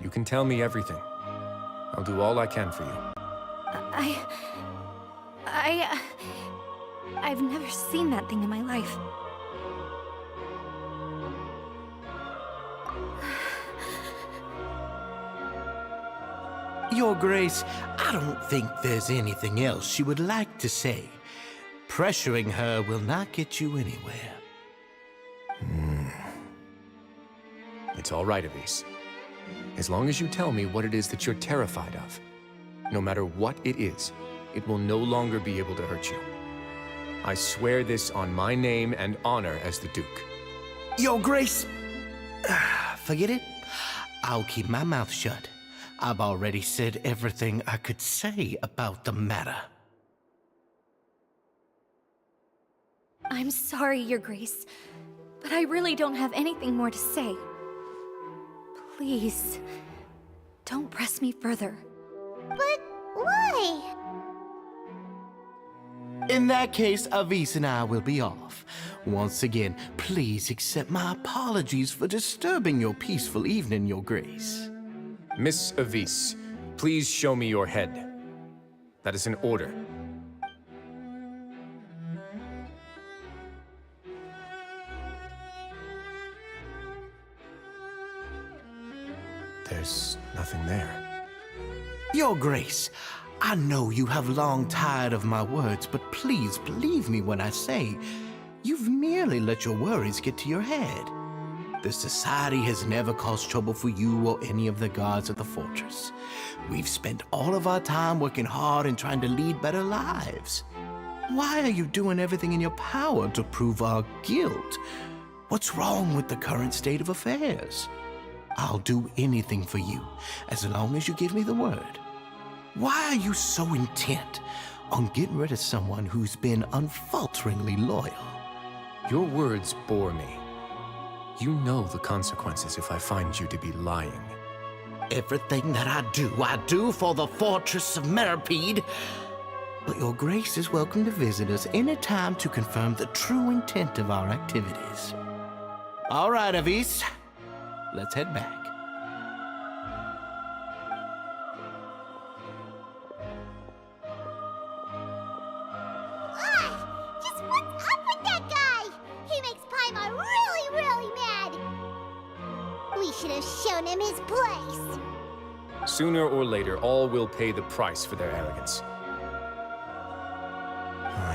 You can tell me everything. I'll do all I can for you. I've never seen that thing in my life. Your Grace, I don't think there's anything else she would like to say. Pressuring her will not get you anywhere. It's all right, Avis. As long as you tell me what it is that you're terrified of, no matter what it is, it will no longer be able to hurt you. I swear this on my name and honor as the Duke. Your Grace, forget it. I'll keep my mouth shut. I've already said everything I could say about the matter. I'm sorry, Your Grace, but I really don't have anything more to say. Please, don't press me further. But why? In that case, Avis and I will be off. Once again, please accept my apologies for disturbing your peaceful evening, Your Grace. Miss Avis, please show me your head. That is an order. There's nothing there. Your Grace, I know you have long tired of my words, but please believe me when I say you've merely let your worries get to your head. The Society has never caused trouble for you or any of the guards at the fortress. We've spent all of our time working hard and trying to lead better lives. Why are you doing everything in your power to prove our guilt? What's wrong with the current state of affairs? I'll do anything for you, as long as you give me the word. Why are you so intent on getting rid of someone who's been unfalteringly loyal? Your words bore me. You know the consequences if I find you to be lying. Everything that I do for the Fortress of Meripede. But Your Grace is welcome to visit us any time to confirm the true intent of our activities. All right, Avis. Let's head back. Just what's up with that guy? He makes Paimon really, really mad. We should have shown him his place. Sooner or later, all will pay the price for their arrogance.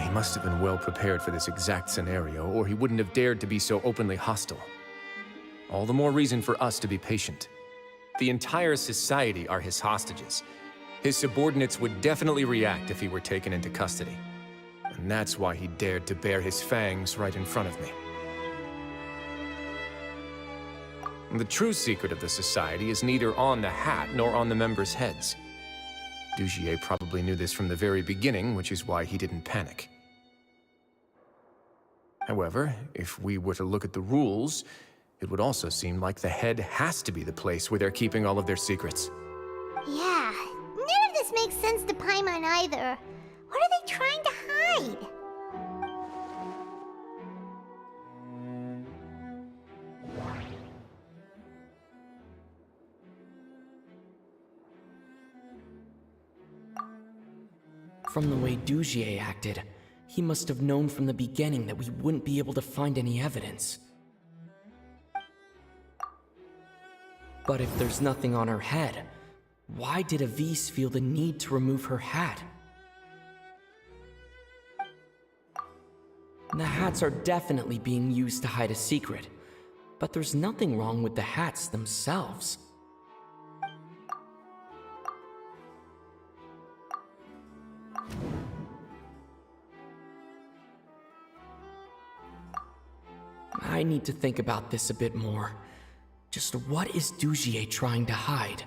He must have been well prepared for this exact scenario, or he wouldn't have dared to be so openly hostile. All the more reason for us to be patient. The entire society are his hostages. His subordinates would definitely react if he were taken into custody. And that's why he dared to bare his fangs right in front of me. The true secret of the society is neither on the hat nor on the members' heads. Dugier probably knew this from the very beginning, which is why he didn't panic. However, if we were to look at the rules, it would also seem like the head has to be the place where they're keeping all of their secrets. Yeah, none of this makes sense to Paimon either. What are they trying to hide? From the way Dugier acted, he must have known from the beginning that we wouldn't be able to find any evidence. But if there's nothing on her head, why did Avis feel the need to remove her hat? The hats are definitely being used to hide a secret, but there's nothing wrong with the hats themselves. I need to think about this a bit more. Just what is Dugier trying to hide?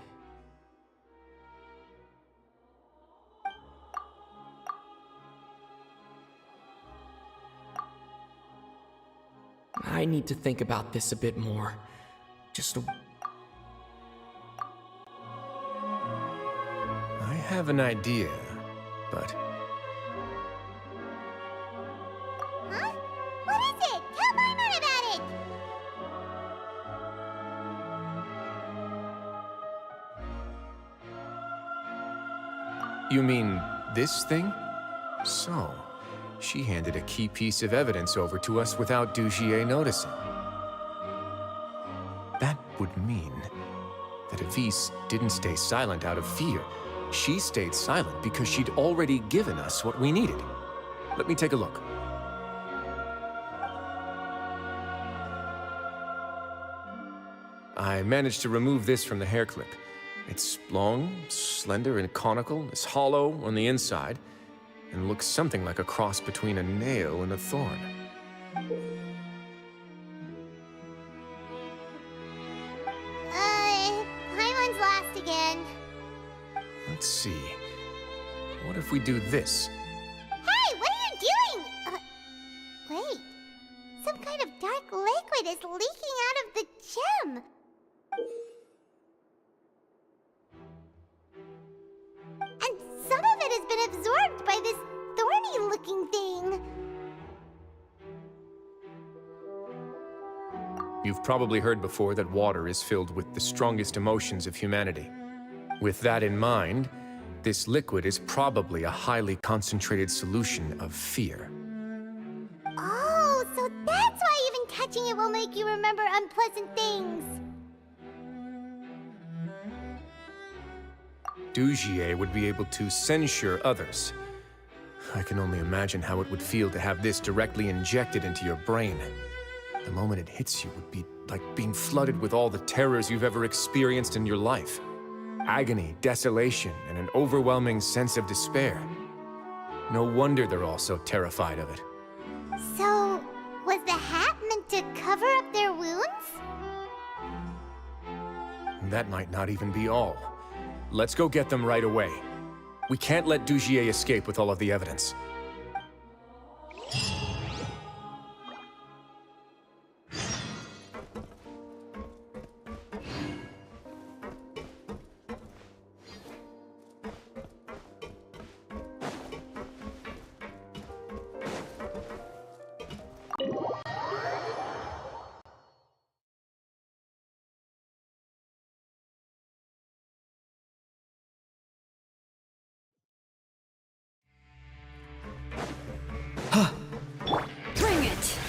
I need to think about this a bit more. Just I have an idea, but... Huh? What is it? Tell Paimon about it! You mean this thing? So, she handed a key piece of evidence over to us without Dugier noticing. That would mean that Avis didn't stay silent out of fear. She stayed silent because she'd already given us what we needed. Let me take a look. I managed to remove this from the hair clip. It's long, slender, and conical. It's hollow on the inside, and looks something like a cross between a nail and a thorn. Paimon's lost again. Let's see. What if we do this? Hey, what are you doing? Wait. Some kind of dark liquid is leaking out of the gem. And some of it has been absorbed by this thorny-looking thing. You've probably heard before that water is filled with the strongest emotions of humanity. With that in mind, this liquid is probably a highly concentrated solution of fear. Oh, so that's why even touching it will make you remember unpleasant things. Dugier would be able to censure others. I can only imagine how it would feel to have this directly injected into your brain. The moment it hits you would be like being flooded with all the terrors you've ever experienced in your life. Agony, desolation, and an overwhelming sense of despair. No wonder they're all so terrified of it. So, was the hat meant to cover up their wounds? That might not even be all. Let's go get them right away. We can't let Dugier escape with all of the evidence. Bring it!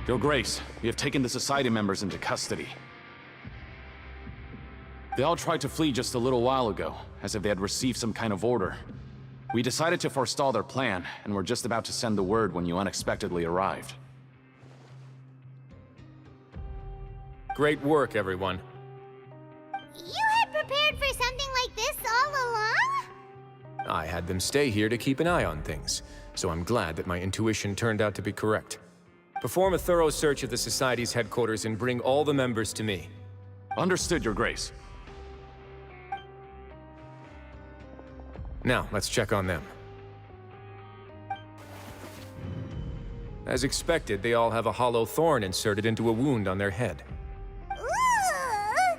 Your Grace, we have taken the Society members into custody. They all tried to flee just a little while ago, as if they had received some kind of order. We decided to forestall their plan, and were just about to send the word when you unexpectedly arrived. Great work, everyone. You had prepared for something like this all along? I had them stay here to keep an eye on things, so I'm glad that my intuition turned out to be correct. Perform a thorough search of the Society's headquarters and bring all the members to me. Understood, Your Grace. Now, let's check on them. As expected, they all have a hollow thorn inserted into a wound on their head. Ooh!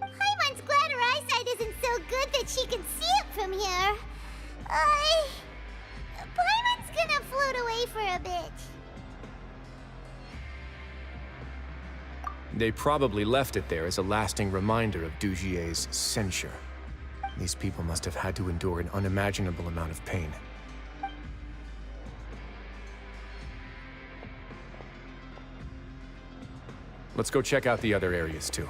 Paimon's glad her eyesight isn't so good that she can see it from here. Paimon's gonna float away for a bit. They probably left it there as a lasting reminder of Dugier's censure. These people must have had to endure an unimaginable amount of pain. Let's go check out the other areas, too.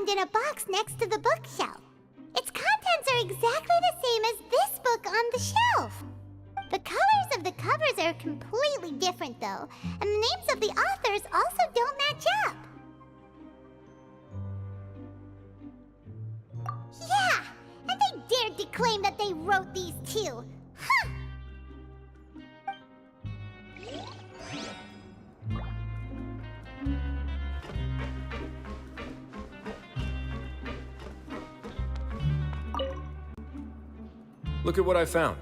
found in a box next to the bookshelf. Its contents are exactly the same as this book on the shelf. The colors of the covers are completely different, though, and the names of the authors also don't match up. Yeah, and they dared to claim that they wrote these too. Huh! Look at what I found.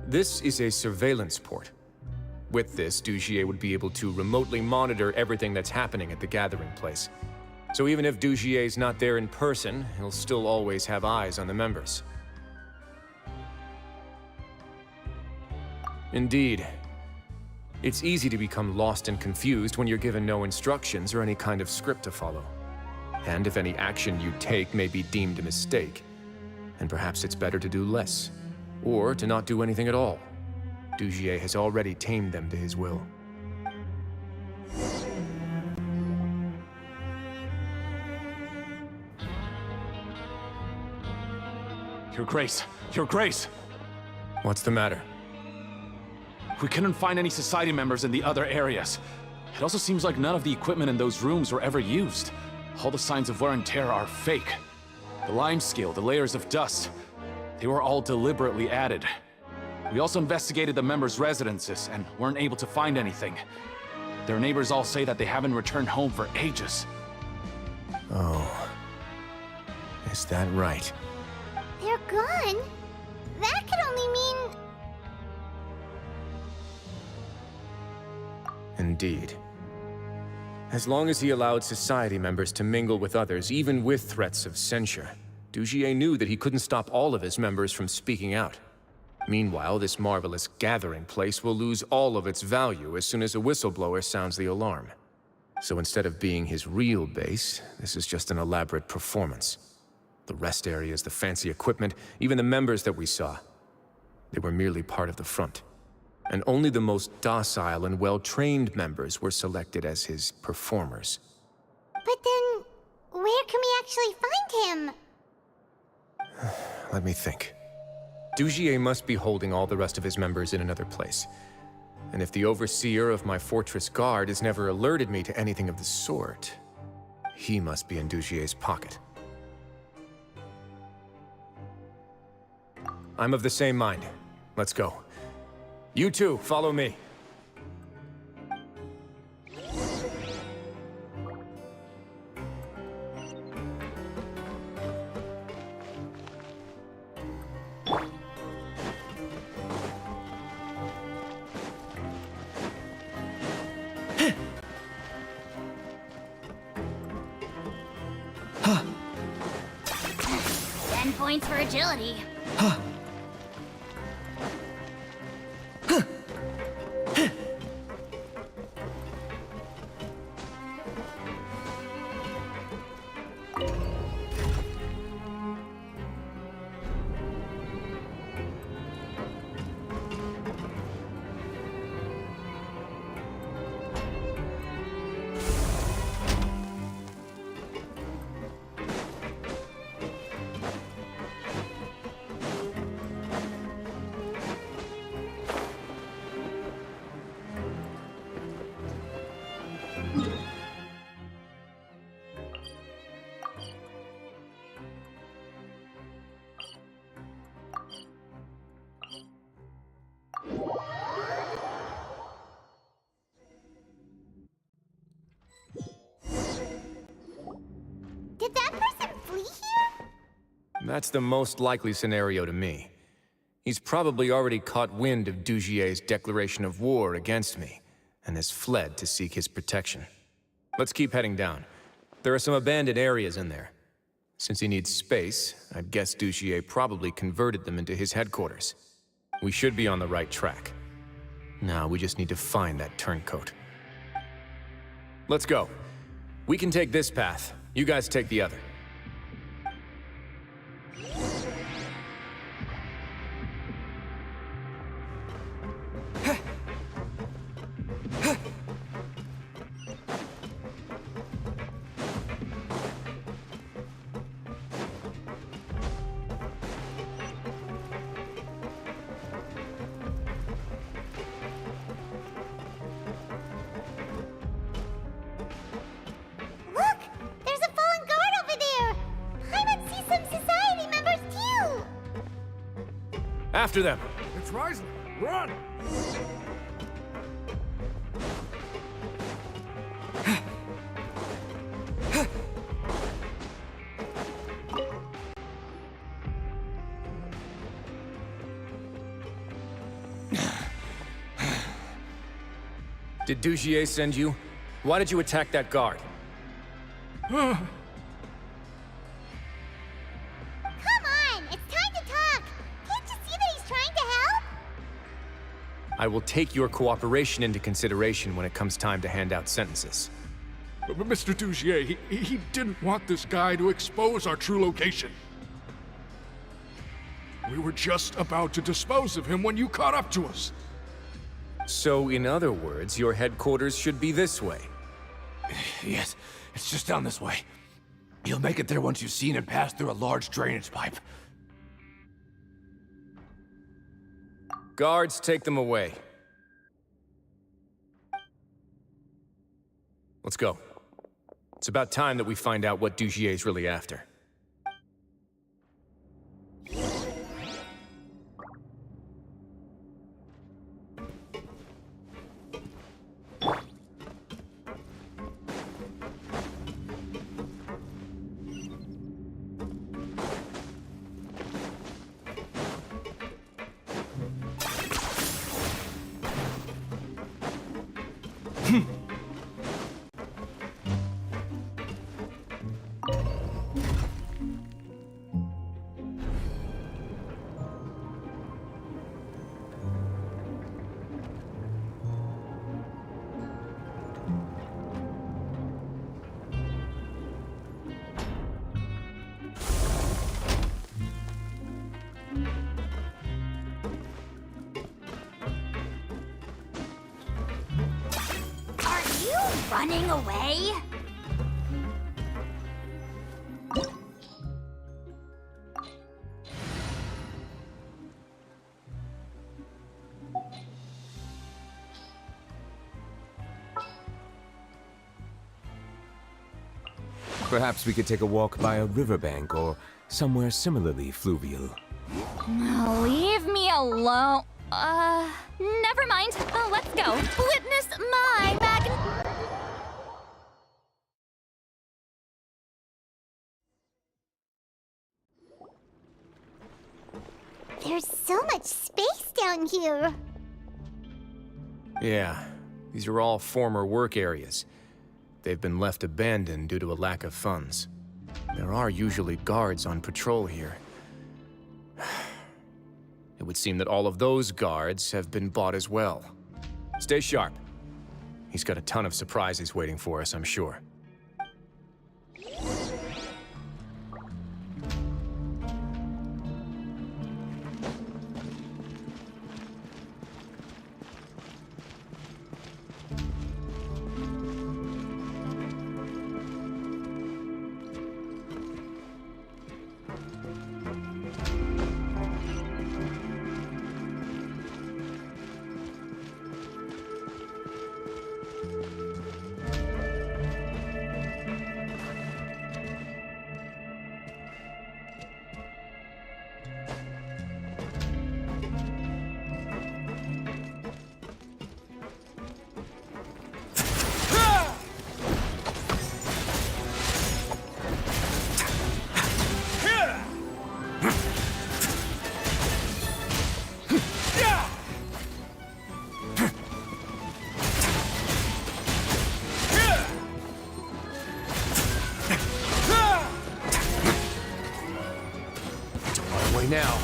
This is a surveillance port. With this, Dugier would be able to remotely monitor everything that's happening at the gathering place. So even if Dugier's not there in person, he'll still always have eyes on the members. Indeed. It's easy to become lost and confused when you're given no instructions or any kind of script to follow. And if any action you take may be deemed a mistake, then perhaps it's better to do less, or to not do anything at all. Dugier has already tamed them to his will. Your Grace! Your Grace! What's the matter? We couldn't find any Society members in the other areas. It also seems like none of the equipment in those rooms were ever used. All the signs of wear and tear are fake. The lime scale, the layers of dust, they were all deliberately added. We also investigated the members' residences and weren't able to find anything. Their neighbors all say that they haven't returned home for ages. Oh. Is that right? They're gone? That could only mean... Indeed. As long as he allowed Society members to mingle with others, even with threats of censure, Dugier knew that he couldn't stop all of his members from speaking out. Meanwhile, this marvelous gathering place will lose all of its value as soon as a whistleblower sounds the alarm. So instead of being his real base, this is just an elaborate performance. The rest areas, the fancy equipment, even the members that we saw, they were merely part of the front. And only the most docile and well-trained members were selected as his performers. But then, where can we actually find him? Let me think. Dugier must be holding all the rest of his members in another place. And if the overseer of my fortress guard has never alerted me to anything of the sort, he must be in Dugier's pocket. I'm of the same mind. Let's go. You two, follow me. Points for agility. Did that person flee here? That's the most likely scenario to me. He's probably already caught wind of Dugier's declaration of war against me, and has fled to seek his protection. Let's keep heading down. There are some abandoned areas in there. Since he needs space, I'd guess Dugier probably converted them into his headquarters. We should be on the right track. Now we just need to find that turncoat. Let's go. We can take this path. You guys take the other. After them! It's Wriothesley! Run! Did Dugier send you? Why did you attack that guard? Come on! It's time to talk! Can't you see that he's trying to help? I will take your cooperation into consideration when it comes time to hand out sentences. But Mr. Dugier, he didn't want this guy to expose our true location. We were just about to dispose of him when you caught up to us. So, in other words, your headquarters should be this way. Yes, it's just down this way. You'll make it there once you've seen him pass through a large drainage pipe. Guards, take them away. Let's go. It's about time that we find out what Dugier's really after. Running away? Perhaps we could take a walk by a riverbank or somewhere similarly fluvial. Leave me alone. Never mind. Let's go. Witness my There's so much space down here. Yeah, these are all former work areas. They've been left abandoned due to a lack of funds. There are usually guards on patrol here. It would seem that all of those guards have been bought as well. Stay sharp. He's got a ton of surprises waiting for us, I'm sure. Now.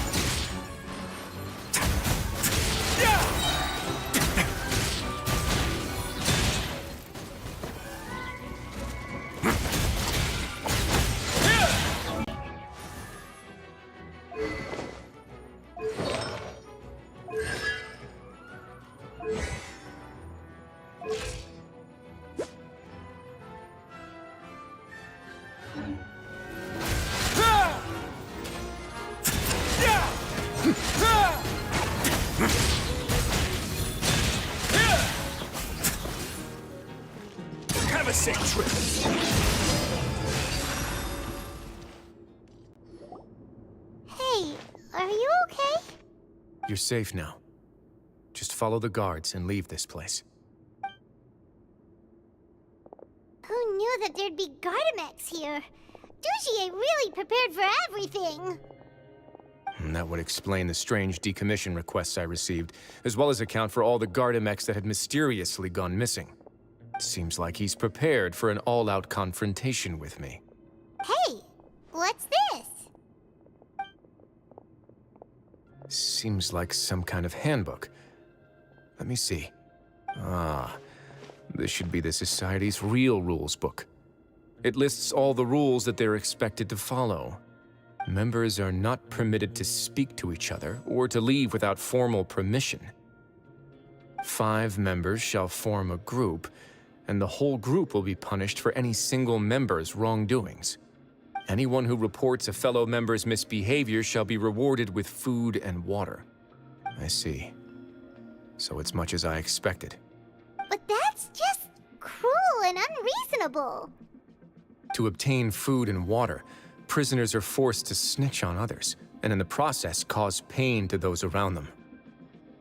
Have a safe trip. Hey, are you okay? You're safe now. Just follow the guards and leave this place. Who knew that there'd be Gardamex here? Dugier really prepared for everything. And that would explain the strange decommission requests I received, as well as account for all the Gardamex that had mysteriously gone missing. Seems like he's prepared for an all-out confrontation with me. Hey, what's this? Seems like some kind of handbook. Let me see. Ah, this should be the Society's real rules book. It lists all the rules that they're expected to follow. Members are not permitted to speak to each other or to leave without formal permission. 5 members shall form a group, and the whole group will be punished for any single member's wrongdoings. Anyone who reports a fellow member's misbehavior shall be rewarded with food and water. I see. So it's much as I expected. But that's just cruel and unreasonable. To obtain food and water, prisoners are forced to snitch on others, and in the process cause pain to those around them.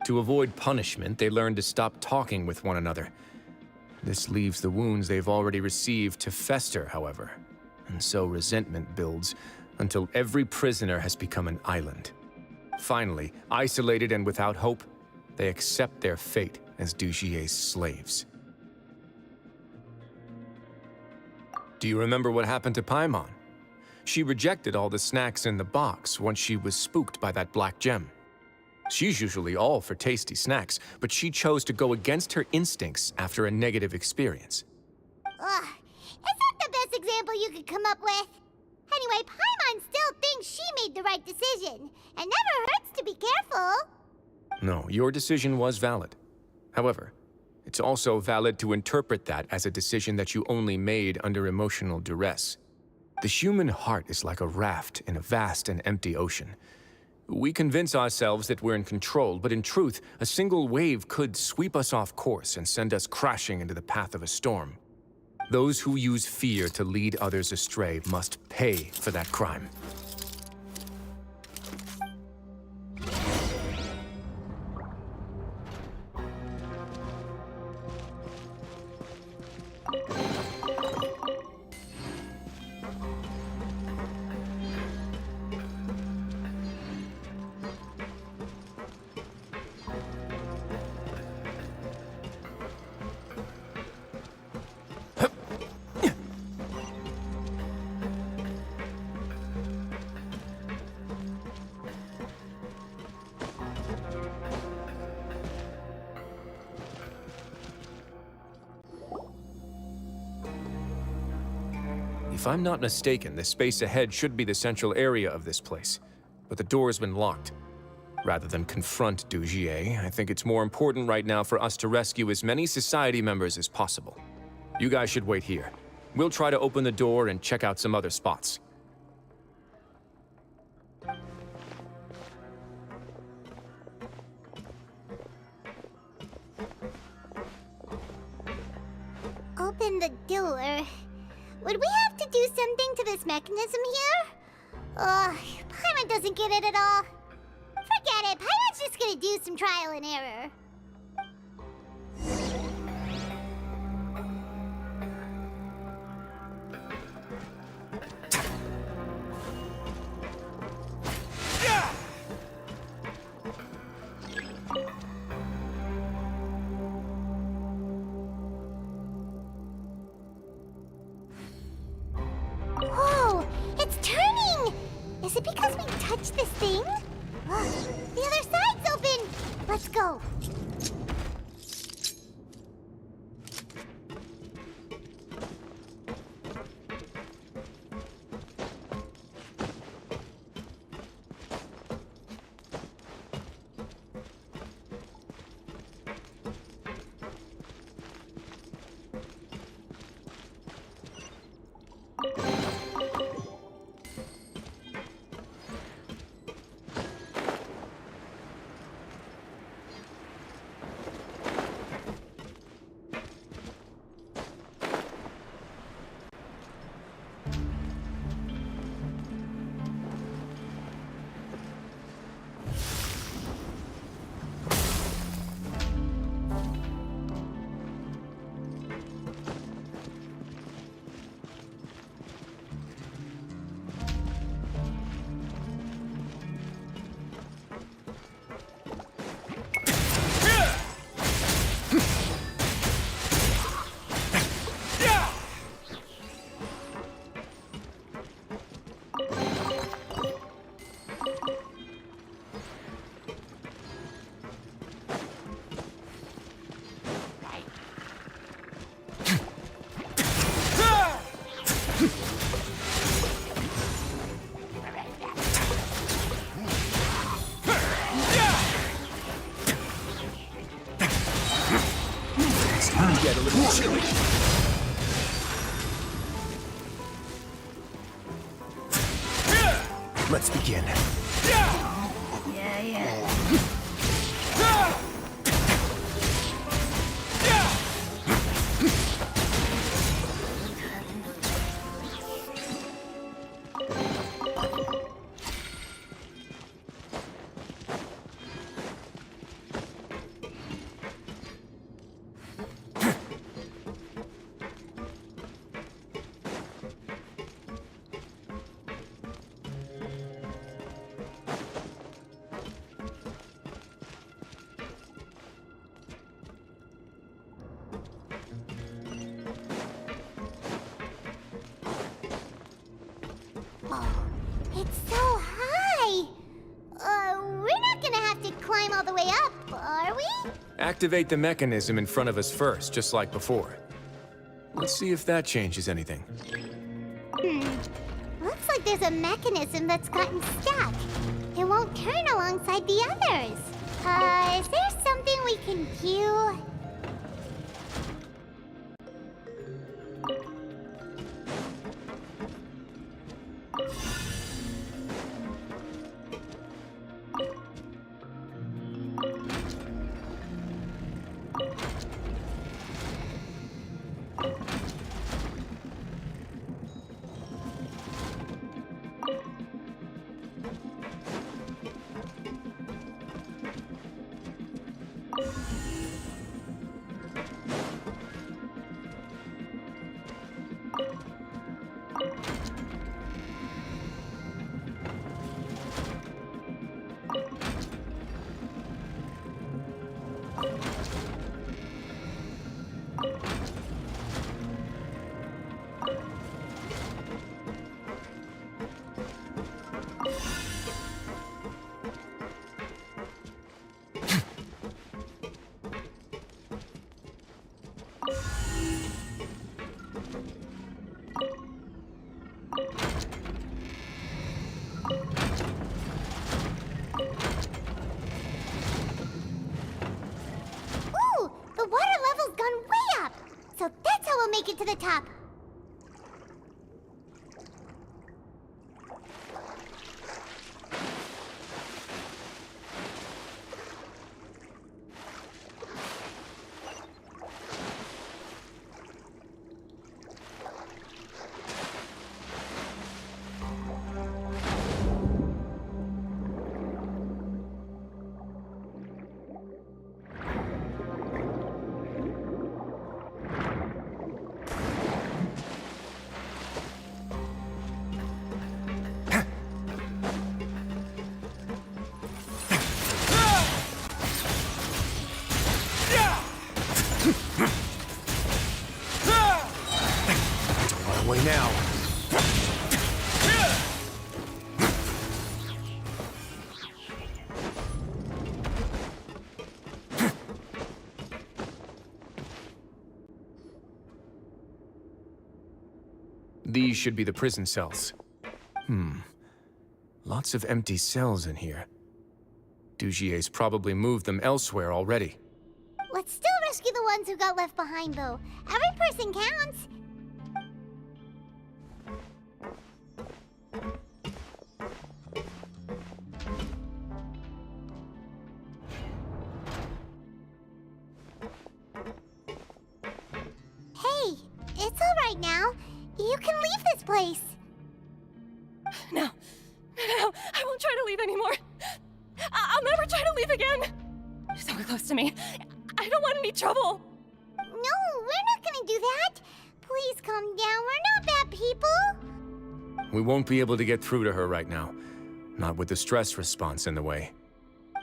To avoid punishment, they learn to stop talking with one another. This leaves the wounds they've already received to fester, however, and so resentment builds until every prisoner has become an island. Finally, isolated and without hope, they accept their fate as Dugier's slaves. Do you remember what happened to Paimon? She rejected all the snacks in the box once she was spooked by that black gem. She's usually all for tasty snacks, but she chose to go against her instincts after a negative experience. Ugh, is that the best example you could come up with? Anyway, Paimon still thinks she made the right decision. It never hurts to be careful. No, your decision was valid. However, it's also valid to interpret that as a decision that you only made under emotional duress. The human heart is like a raft in a vast and empty ocean. We convince ourselves that we're in control, but in truth, a single wave could sweep us off course and send us crashing into the path of a storm. Those who use fear to lead others astray must pay for that crime. If I'm not mistaken, the space ahead should be the central area of this place, but the door's been locked. Rather than confront Dugier, I think it's more important right now for us to rescue as many Society members as possible. You guys should wait here. We'll try to open the door and check out some other spots. Open the door. Would we have to do something to this mechanism here? Ugh, Paimon doesn't get it at all. Forget it, Paimon's just gonna do some trial and error. Whoa, it's turning! Is it because we touched this thing? Ugh, the other side's open! Let's go. get a little chilly. Let's begin. It's so high! We're not gonna have to climb all the way up, are we? Activate the mechanism in front of us first, just like before. Let's see if that changes anything. Looks like there's a mechanism that's gotten stuck. It won't turn alongside the others. Is there something we can do? Make it to the top. Way now. These should be the prison cells. Lots of empty cells in here. Dugier's probably moved them elsewhere already. Let's still rescue the ones who got left behind, though. Every person counts. Hey, it's all right now. You can leave this place. No, I won't try to leave anymore. I'll never try to leave again. You're so close to me. I don't want any trouble. No, we're not gonna do that. Please calm down. We're not bad people. We won't be able to get through to her right now. Not with the stress response in the way.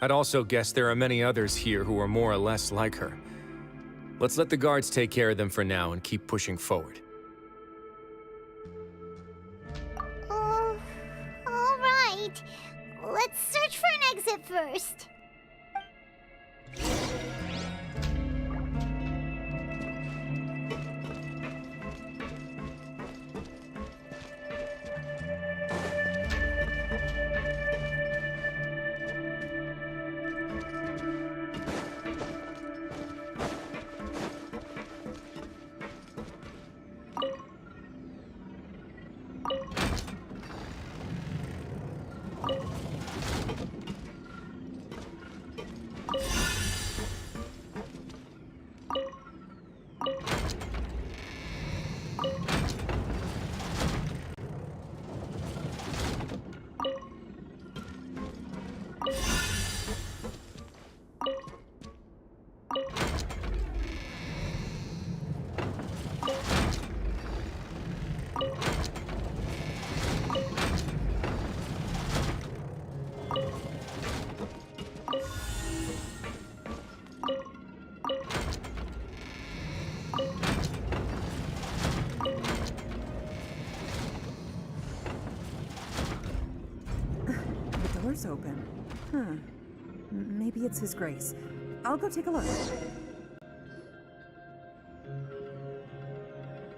I'd also guess there are many others here who are more or less like her. Let's let the guards take care of them for now and keep pushing forward. All right. Let's search for an exit first. door's open. Maybe it's His Grace. I'll go take a look.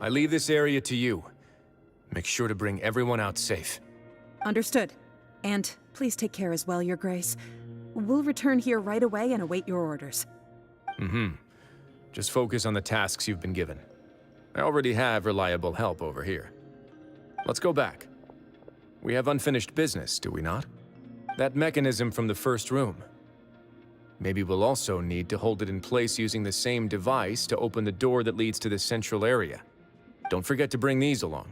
I leave this area to you. Make sure to bring everyone out safe. Understood. And please take care as well, Your Grace. We'll return here right away and await your orders. Just focus on the tasks you've been given. I already have reliable help over here. Let's go back. We have unfinished business, do we not? That mechanism from the first room. Maybe we'll also need to hold it in place using the same device to open the door that leads to the central area. Don't forget to bring these along.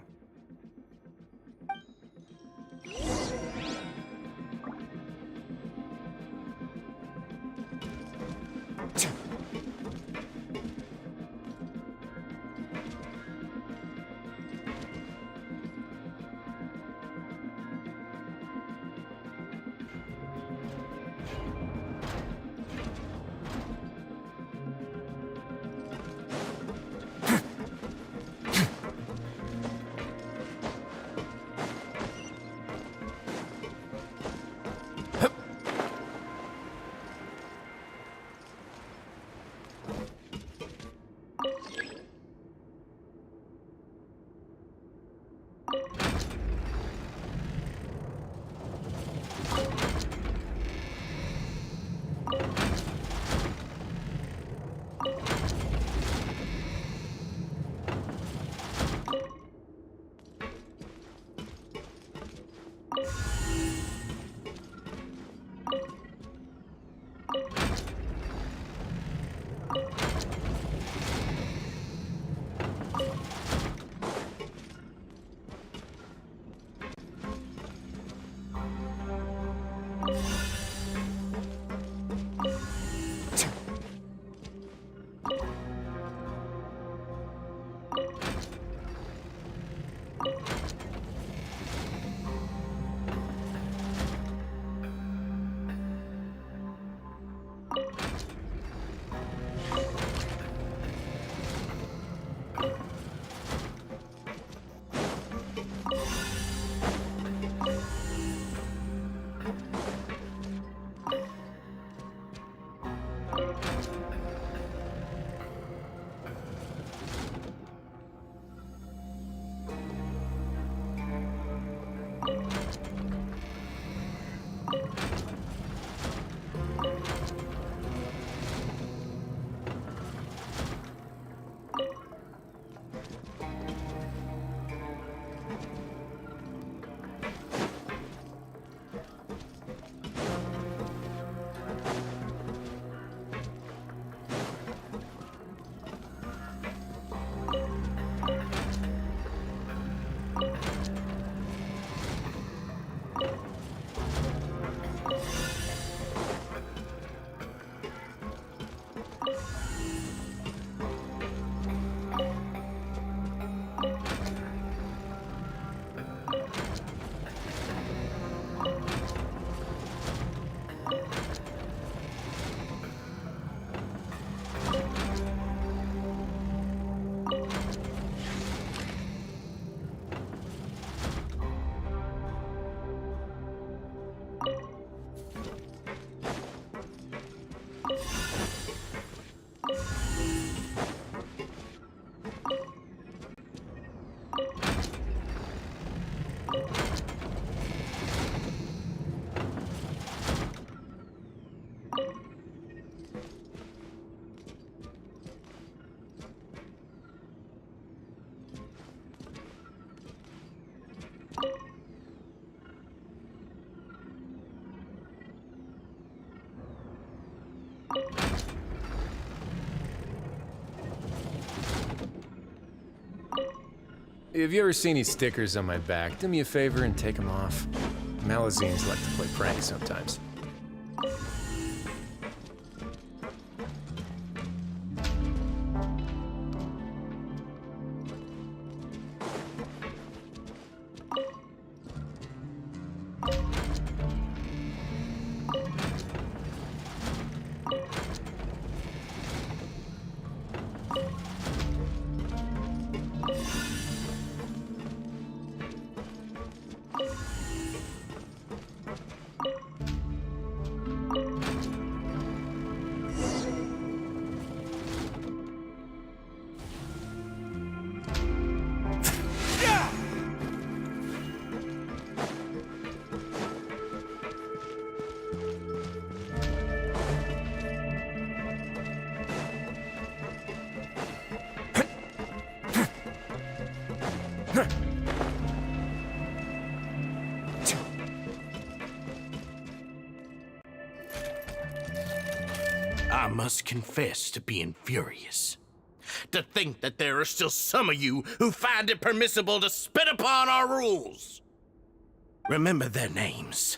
If you ever see any stickers on my back, do me a favor and take them off. Malazines like to play pranks sometimes. I must confess to being furious. To think that there are still some of you who find it permissible to spit upon our rules. Remember their names.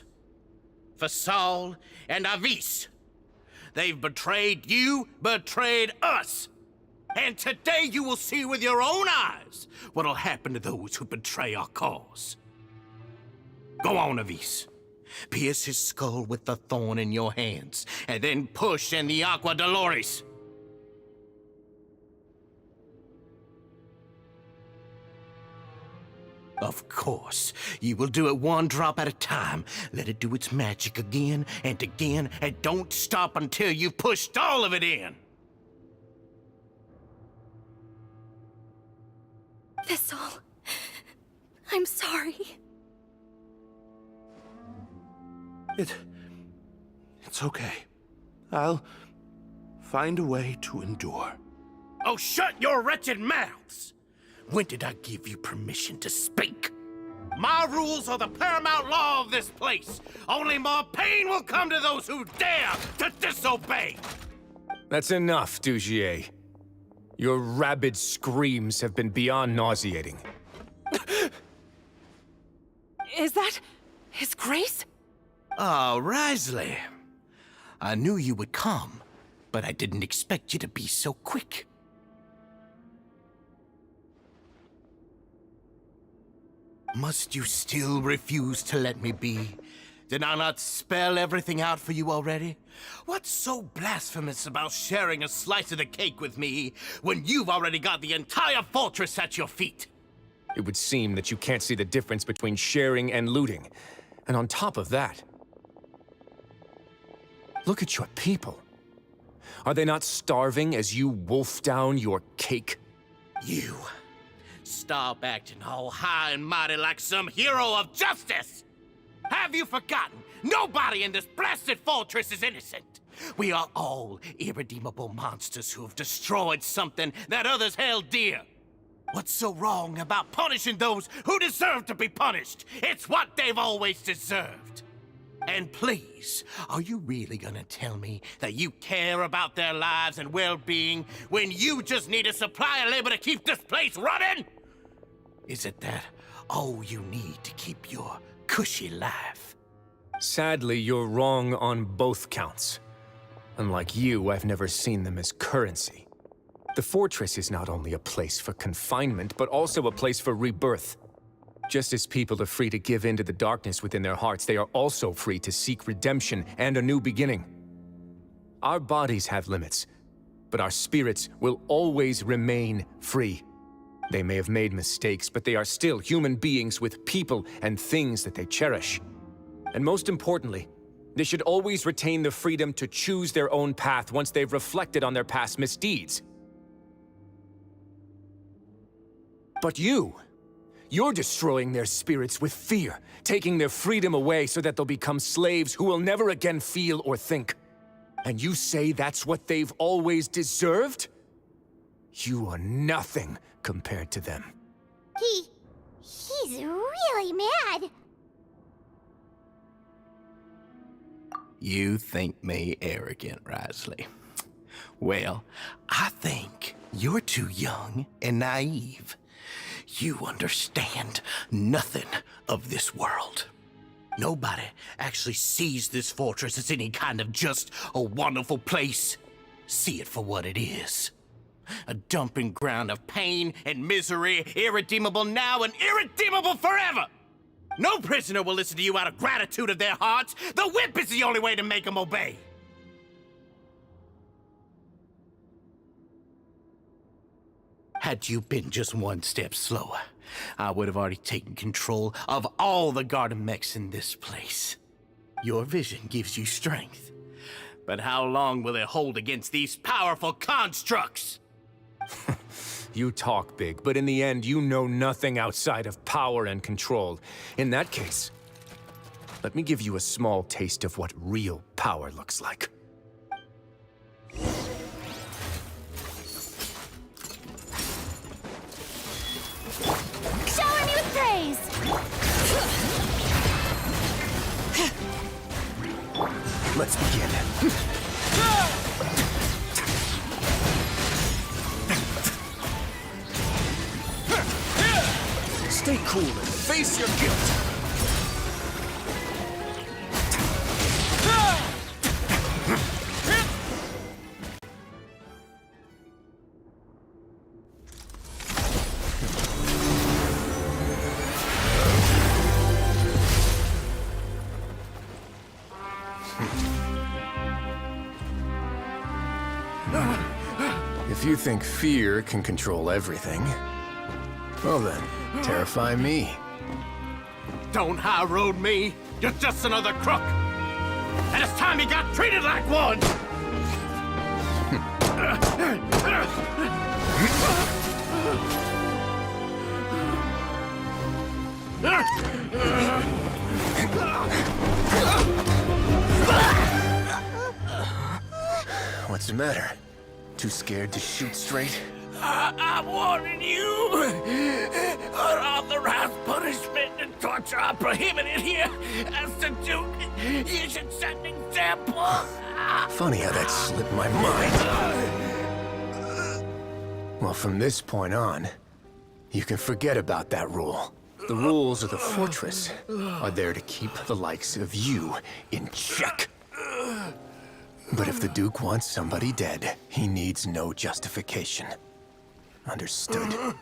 Fasal and Avis. They've betrayed you, betrayed us. And today you will see with your own eyes what'll happen to those who betray our cause. Go on, Avis. Pierce his skull with the thorn in your hands, and then push in the Aqua Dolores. Of course, you will do it one drop at a time. Let it do its magic again and again, and don't stop until you've pushed all of it in. Thistle, I'm sorry. It's okay. I'll find a way to endure. Oh, shut your wretched mouths! When did I give you permission to speak? My rules are the paramount law of this place. Only more pain will come to those who dare to disobey. That's enough, Dugier. Your rabid screams have been beyond nauseating. Is that His Grace? Oh, Wriothesley. I knew you would come, but I didn't expect you to be so quick. Must you still refuse to let me be? Did I not spell everything out for you already? What's so blasphemous about sharing a slice of the cake with me when you've already got the entire fortress at your feet? It would seem that you can't see the difference between sharing and looting. And on top of that, look at your people. Are they not starving as you wolf down your cake? You. Stop acting all high and mighty like some hero of justice! Have you forgotten? Nobody in this blasted fortress is innocent. We are all irredeemable monsters who have destroyed something that others held dear. What's so wrong about punishing those who deserve to be punished? It's what they've always deserved. And please, are you really gonna tell me that you care about their lives and well-being when you just need a supply of labor to keep this place running? Is it that all you need to keep your cushy life? Sadly, you're wrong on both counts. Unlike you, I've never seen them as currency. The fortress is not only a place for confinement, but also a place for rebirth. Just as people are free to give in to the darkness within their hearts, they are also free to seek redemption and a new beginning. Our bodies have limits, but our spirits will always remain free. They may have made mistakes, but they are still human beings with people and things that they cherish. And most importantly, they should always retain the freedom to choose their own path once they've reflected on their past misdeeds. But you're destroying their spirits with fear, taking their freedom away so that they'll become slaves who will never again feel or think. And you say that's what they've always deserved? You are nothing compared to them. He's really mad. You think me arrogant, Wriothesley. Well, I think you're too young and naive. You understand nothing of this world. Nobody actually sees this fortress as any kind of just a wonderful place. See it for what it is. A dumping ground of pain and misery, irredeemable now and irredeemable forever! No prisoner will listen to you out of gratitude of their hearts. The whip is the only way to make them obey. Had you been just one step slower, I would have already taken control of all the garden mechs in this place. Your vision gives you strength. But how long will it hold against these powerful constructs? You talk big, but in the end, you know nothing outside of power and control. In that case, let me give you a small taste of what real power looks like. Shower me with praise! Let's begin. Stay cool and face your guilt. If you think fear can control everything, well then, terrify me. Don't high road me. You're just another crook. And it's time you got treated like one. What's the matter? Too scared to shoot straight? I'm warning you. Unauthorized punishment and torture are prohibited here. As the Duke, you should set an example. Funny how that slipped my mind. Well, from this point on, you can forget about that rule. The rules of the fortress are there to keep the likes of you in check. But if the Duke wants somebody dead, he needs no justification. Understood?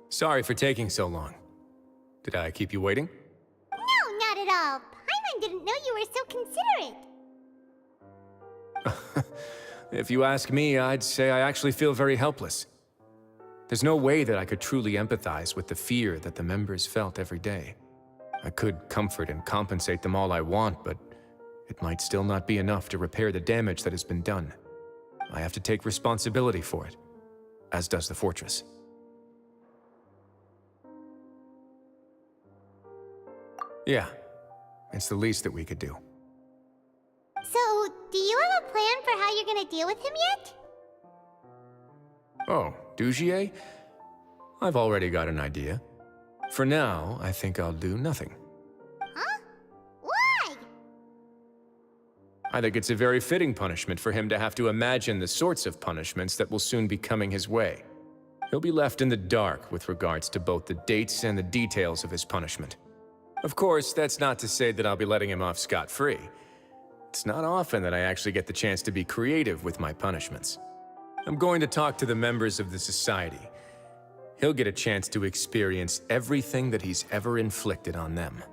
Sorry for taking so long. Did I keep you waiting? No, not at all. Paimon didn't know you were so considerate. If you ask me, I'd say I actually feel very helpless. There's no way that I could truly empathize with the fear that the members felt every day. I could comfort and compensate them all I want, but it might still not be enough to repair the damage that has been done. I have to take responsibility for it, as does the fortress. Yeah, it's the least that we could do. So, do you have a plan for how you're gonna deal with him yet? Oh, Dugier? I've already got an idea. For now, I think I'll do nothing. Huh? Why? I think it's a very fitting punishment for him to have to imagine the sorts of punishments that will soon be coming his way. He'll be left in the dark with regards to both the dates and the details of his punishment. Of course, that's not to say that I'll be letting him off scot-free. It's not often that I actually get the chance to be creative with my punishments. I'm going to talk to the members of the society. He'll get a chance to experience everything that he's ever inflicted on them.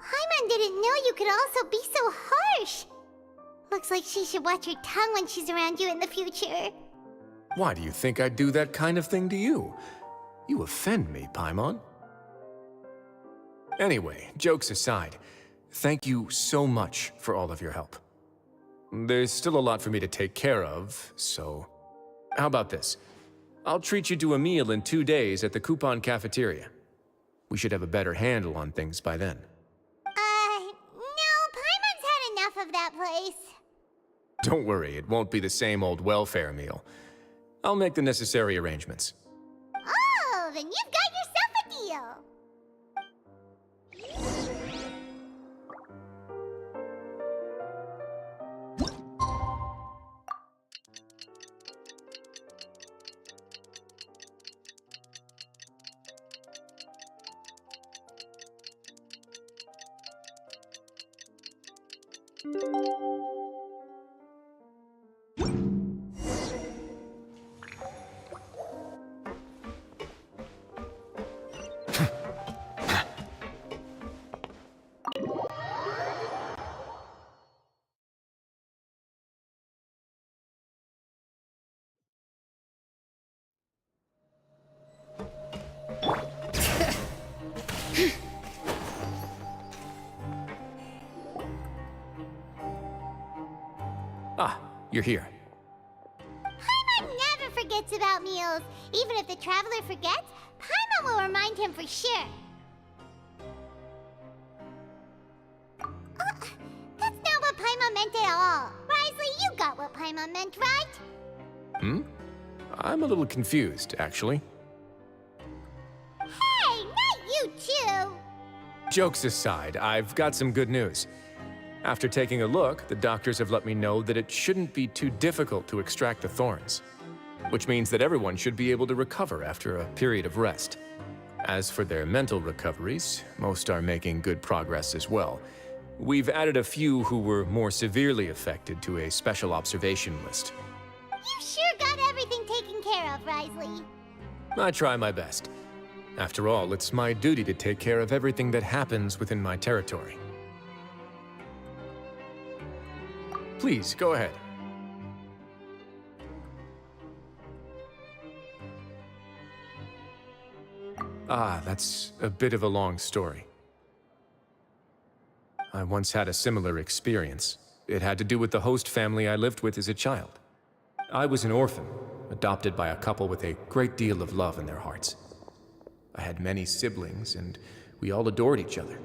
Paimon didn't know you could also be so harsh. Looks like she should watch her tongue when she's around you in the future. Why do you think I'd do that kind of thing to you? You offend me, Paimon. Anyway, jokes aside, thank you so much for all of your help. There's still a lot for me to take care of, so... How about this? I'll treat you to a meal in 2 days at the Coupon Cafeteria. We should have a better handle on things by then. No, Paimon's had enough of that place. Don't worry, it won't be the same old welfare meal. I'll make the necessary arrangements. Oh, then you've got yourself a deal. Ah, you're here. Paimon never forgets about meals. Even if the traveler forgets, Paimon will remind him for sure. That's not what Paimon meant at all. Wriothesley, you got what Paimon meant, right? I'm a little confused, actually. Hey, not you too! Jokes aside, I've got some good news. After taking a look, the doctors have let me know that it shouldn't be too difficult to extract the thorns, which means that everyone should be able to recover after a period of rest. As for their mental recoveries, most are making good progress as well. We've added a few who were more severely affected to a special observation list. You sure got everything taken care of, Wriothesley. I try my best. After all, it's my duty to take care of everything that happens within my territory. Please, go ahead. Ah, that's a bit of a long story. I once had a similar experience. It had to do with the host family I lived with as a child. I was an orphan, adopted by a couple with a great deal of love in their hearts. I had many siblings, and we all adored each other.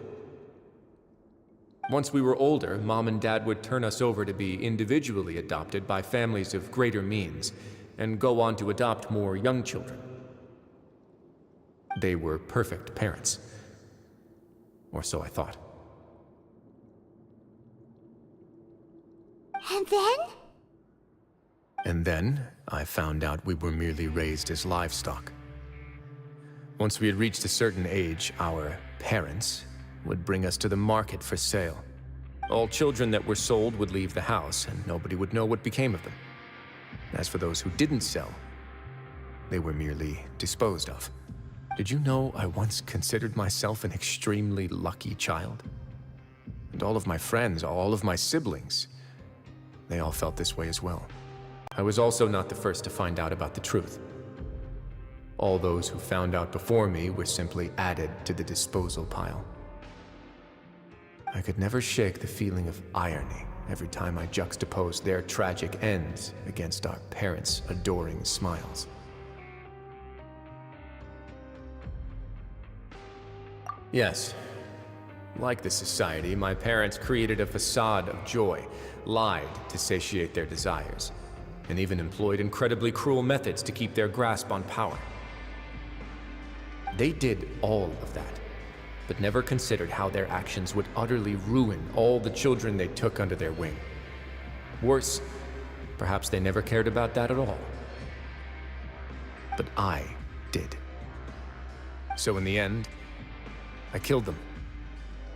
Once we were older, Mom and Dad would turn us over to be individually adopted by families of greater means, and go on to adopt more young children. They were perfect parents. Or so I thought. And then? And then, I found out we were merely raised as livestock. Once we had reached a certain age, our parents would bring us to the market for sale. All children that were sold would leave the house, and nobody would know what became of them. As for those who didn't sell, they were merely disposed of. Did you know I once considered myself an extremely lucky child? And all of my friends, all of my siblings, they all felt this way as well. I was also not the first to find out about the truth. All those who found out before me were simply added to the disposal pile. I could never shake the feeling of irony every time I juxtaposed their tragic ends against our parents' adoring smiles. Yes, like the society, my parents created a facade of joy, lied to satiate their desires, and even employed incredibly cruel methods to keep their grasp on power. They did all of that, but never considered how their actions would utterly ruin all the children they took under their wing. Worse, perhaps they never cared about that at all. But I did. So in the end, I killed them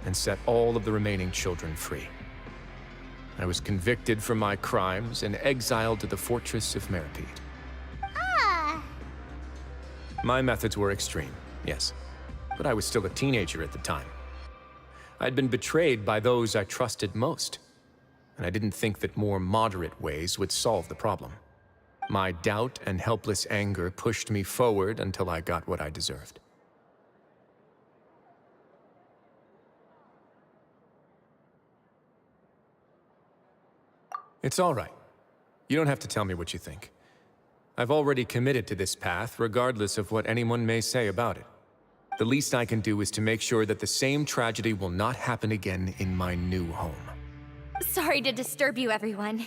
and set all of the remaining children free. I was convicted for my crimes and exiled to the fortress of Meripede. Ah! My methods were extreme, yes, but I was still a teenager at the time. I'd been betrayed by those I trusted most, and I didn't think that more moderate ways would solve the problem. My doubt and helpless anger pushed me forward until I got what I deserved. It's all right. You don't have to tell me what you think. I've already committed to this path, regardless of what anyone may say about it. The least I can do is to make sure that the same tragedy will not happen again in my new home. Sorry to disturb you, everyone.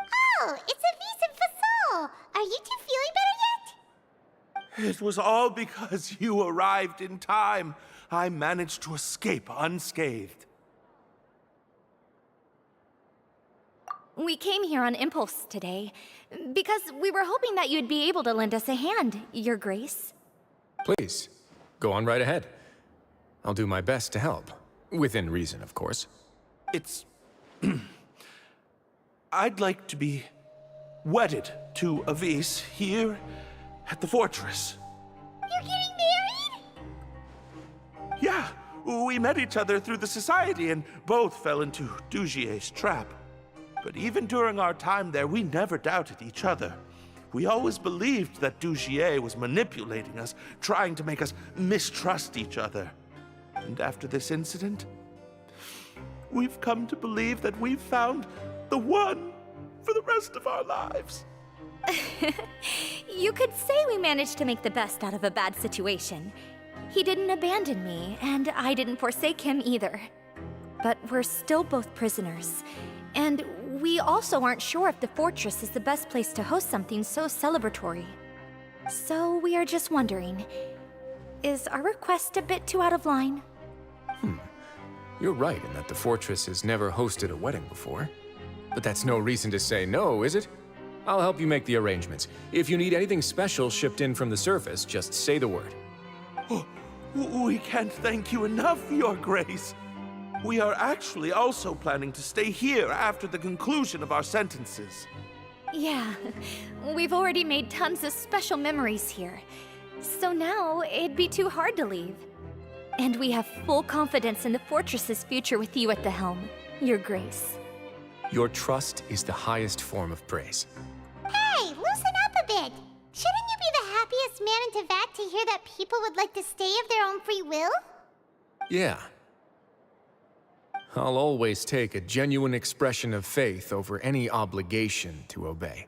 Oh, it's a vis and fasol. Are you two feeling better yet? It was all because you arrived in time. I managed to escape unscathed. We came here on impulse today, because we were hoping that you'd be able to lend us a hand, Your Grace. Please, go on right ahead. I'll do my best to help. Within reason, of course. It's... I'd like to be wedded to Avis here at the fortress. You're getting married? Yeah, we met each other through the society and both fell into Dugier's trap. But even during our time there, we never doubted each other. We always believed that Dugier was manipulating us, trying to make us mistrust each other. And after this incident, we've come to believe that we've found the one for the rest of our lives. You could say we managed to make the best out of a bad situation. He didn't abandon me, and I didn't forsake him either. But we're still both prisoners. And we also aren't sure if the fortress is the best place to host something so celebratory. So we are just wondering, is our request a bit too out of line? You're right in that the fortress has never hosted a wedding before. But that's no reason to say no, is it? I'll help you make the arrangements. If you need anything special shipped in from the surface, just say the word. Oh, we can't thank you enough, Your Grace. We are actually also planning to stay here after the conclusion of our sentences. Yeah, we've already made tons of special memories here. So now, it'd be too hard to leave. And we have full confidence in the fortress's future with you at the helm, Your Grace. Your trust is the highest form of praise. Hey, loosen up a bit. Shouldn't you be the happiest man in Teyvat to hear that people would like to stay of their own free will? Yeah. I'll always take a genuine expression of faith over any obligation to obey.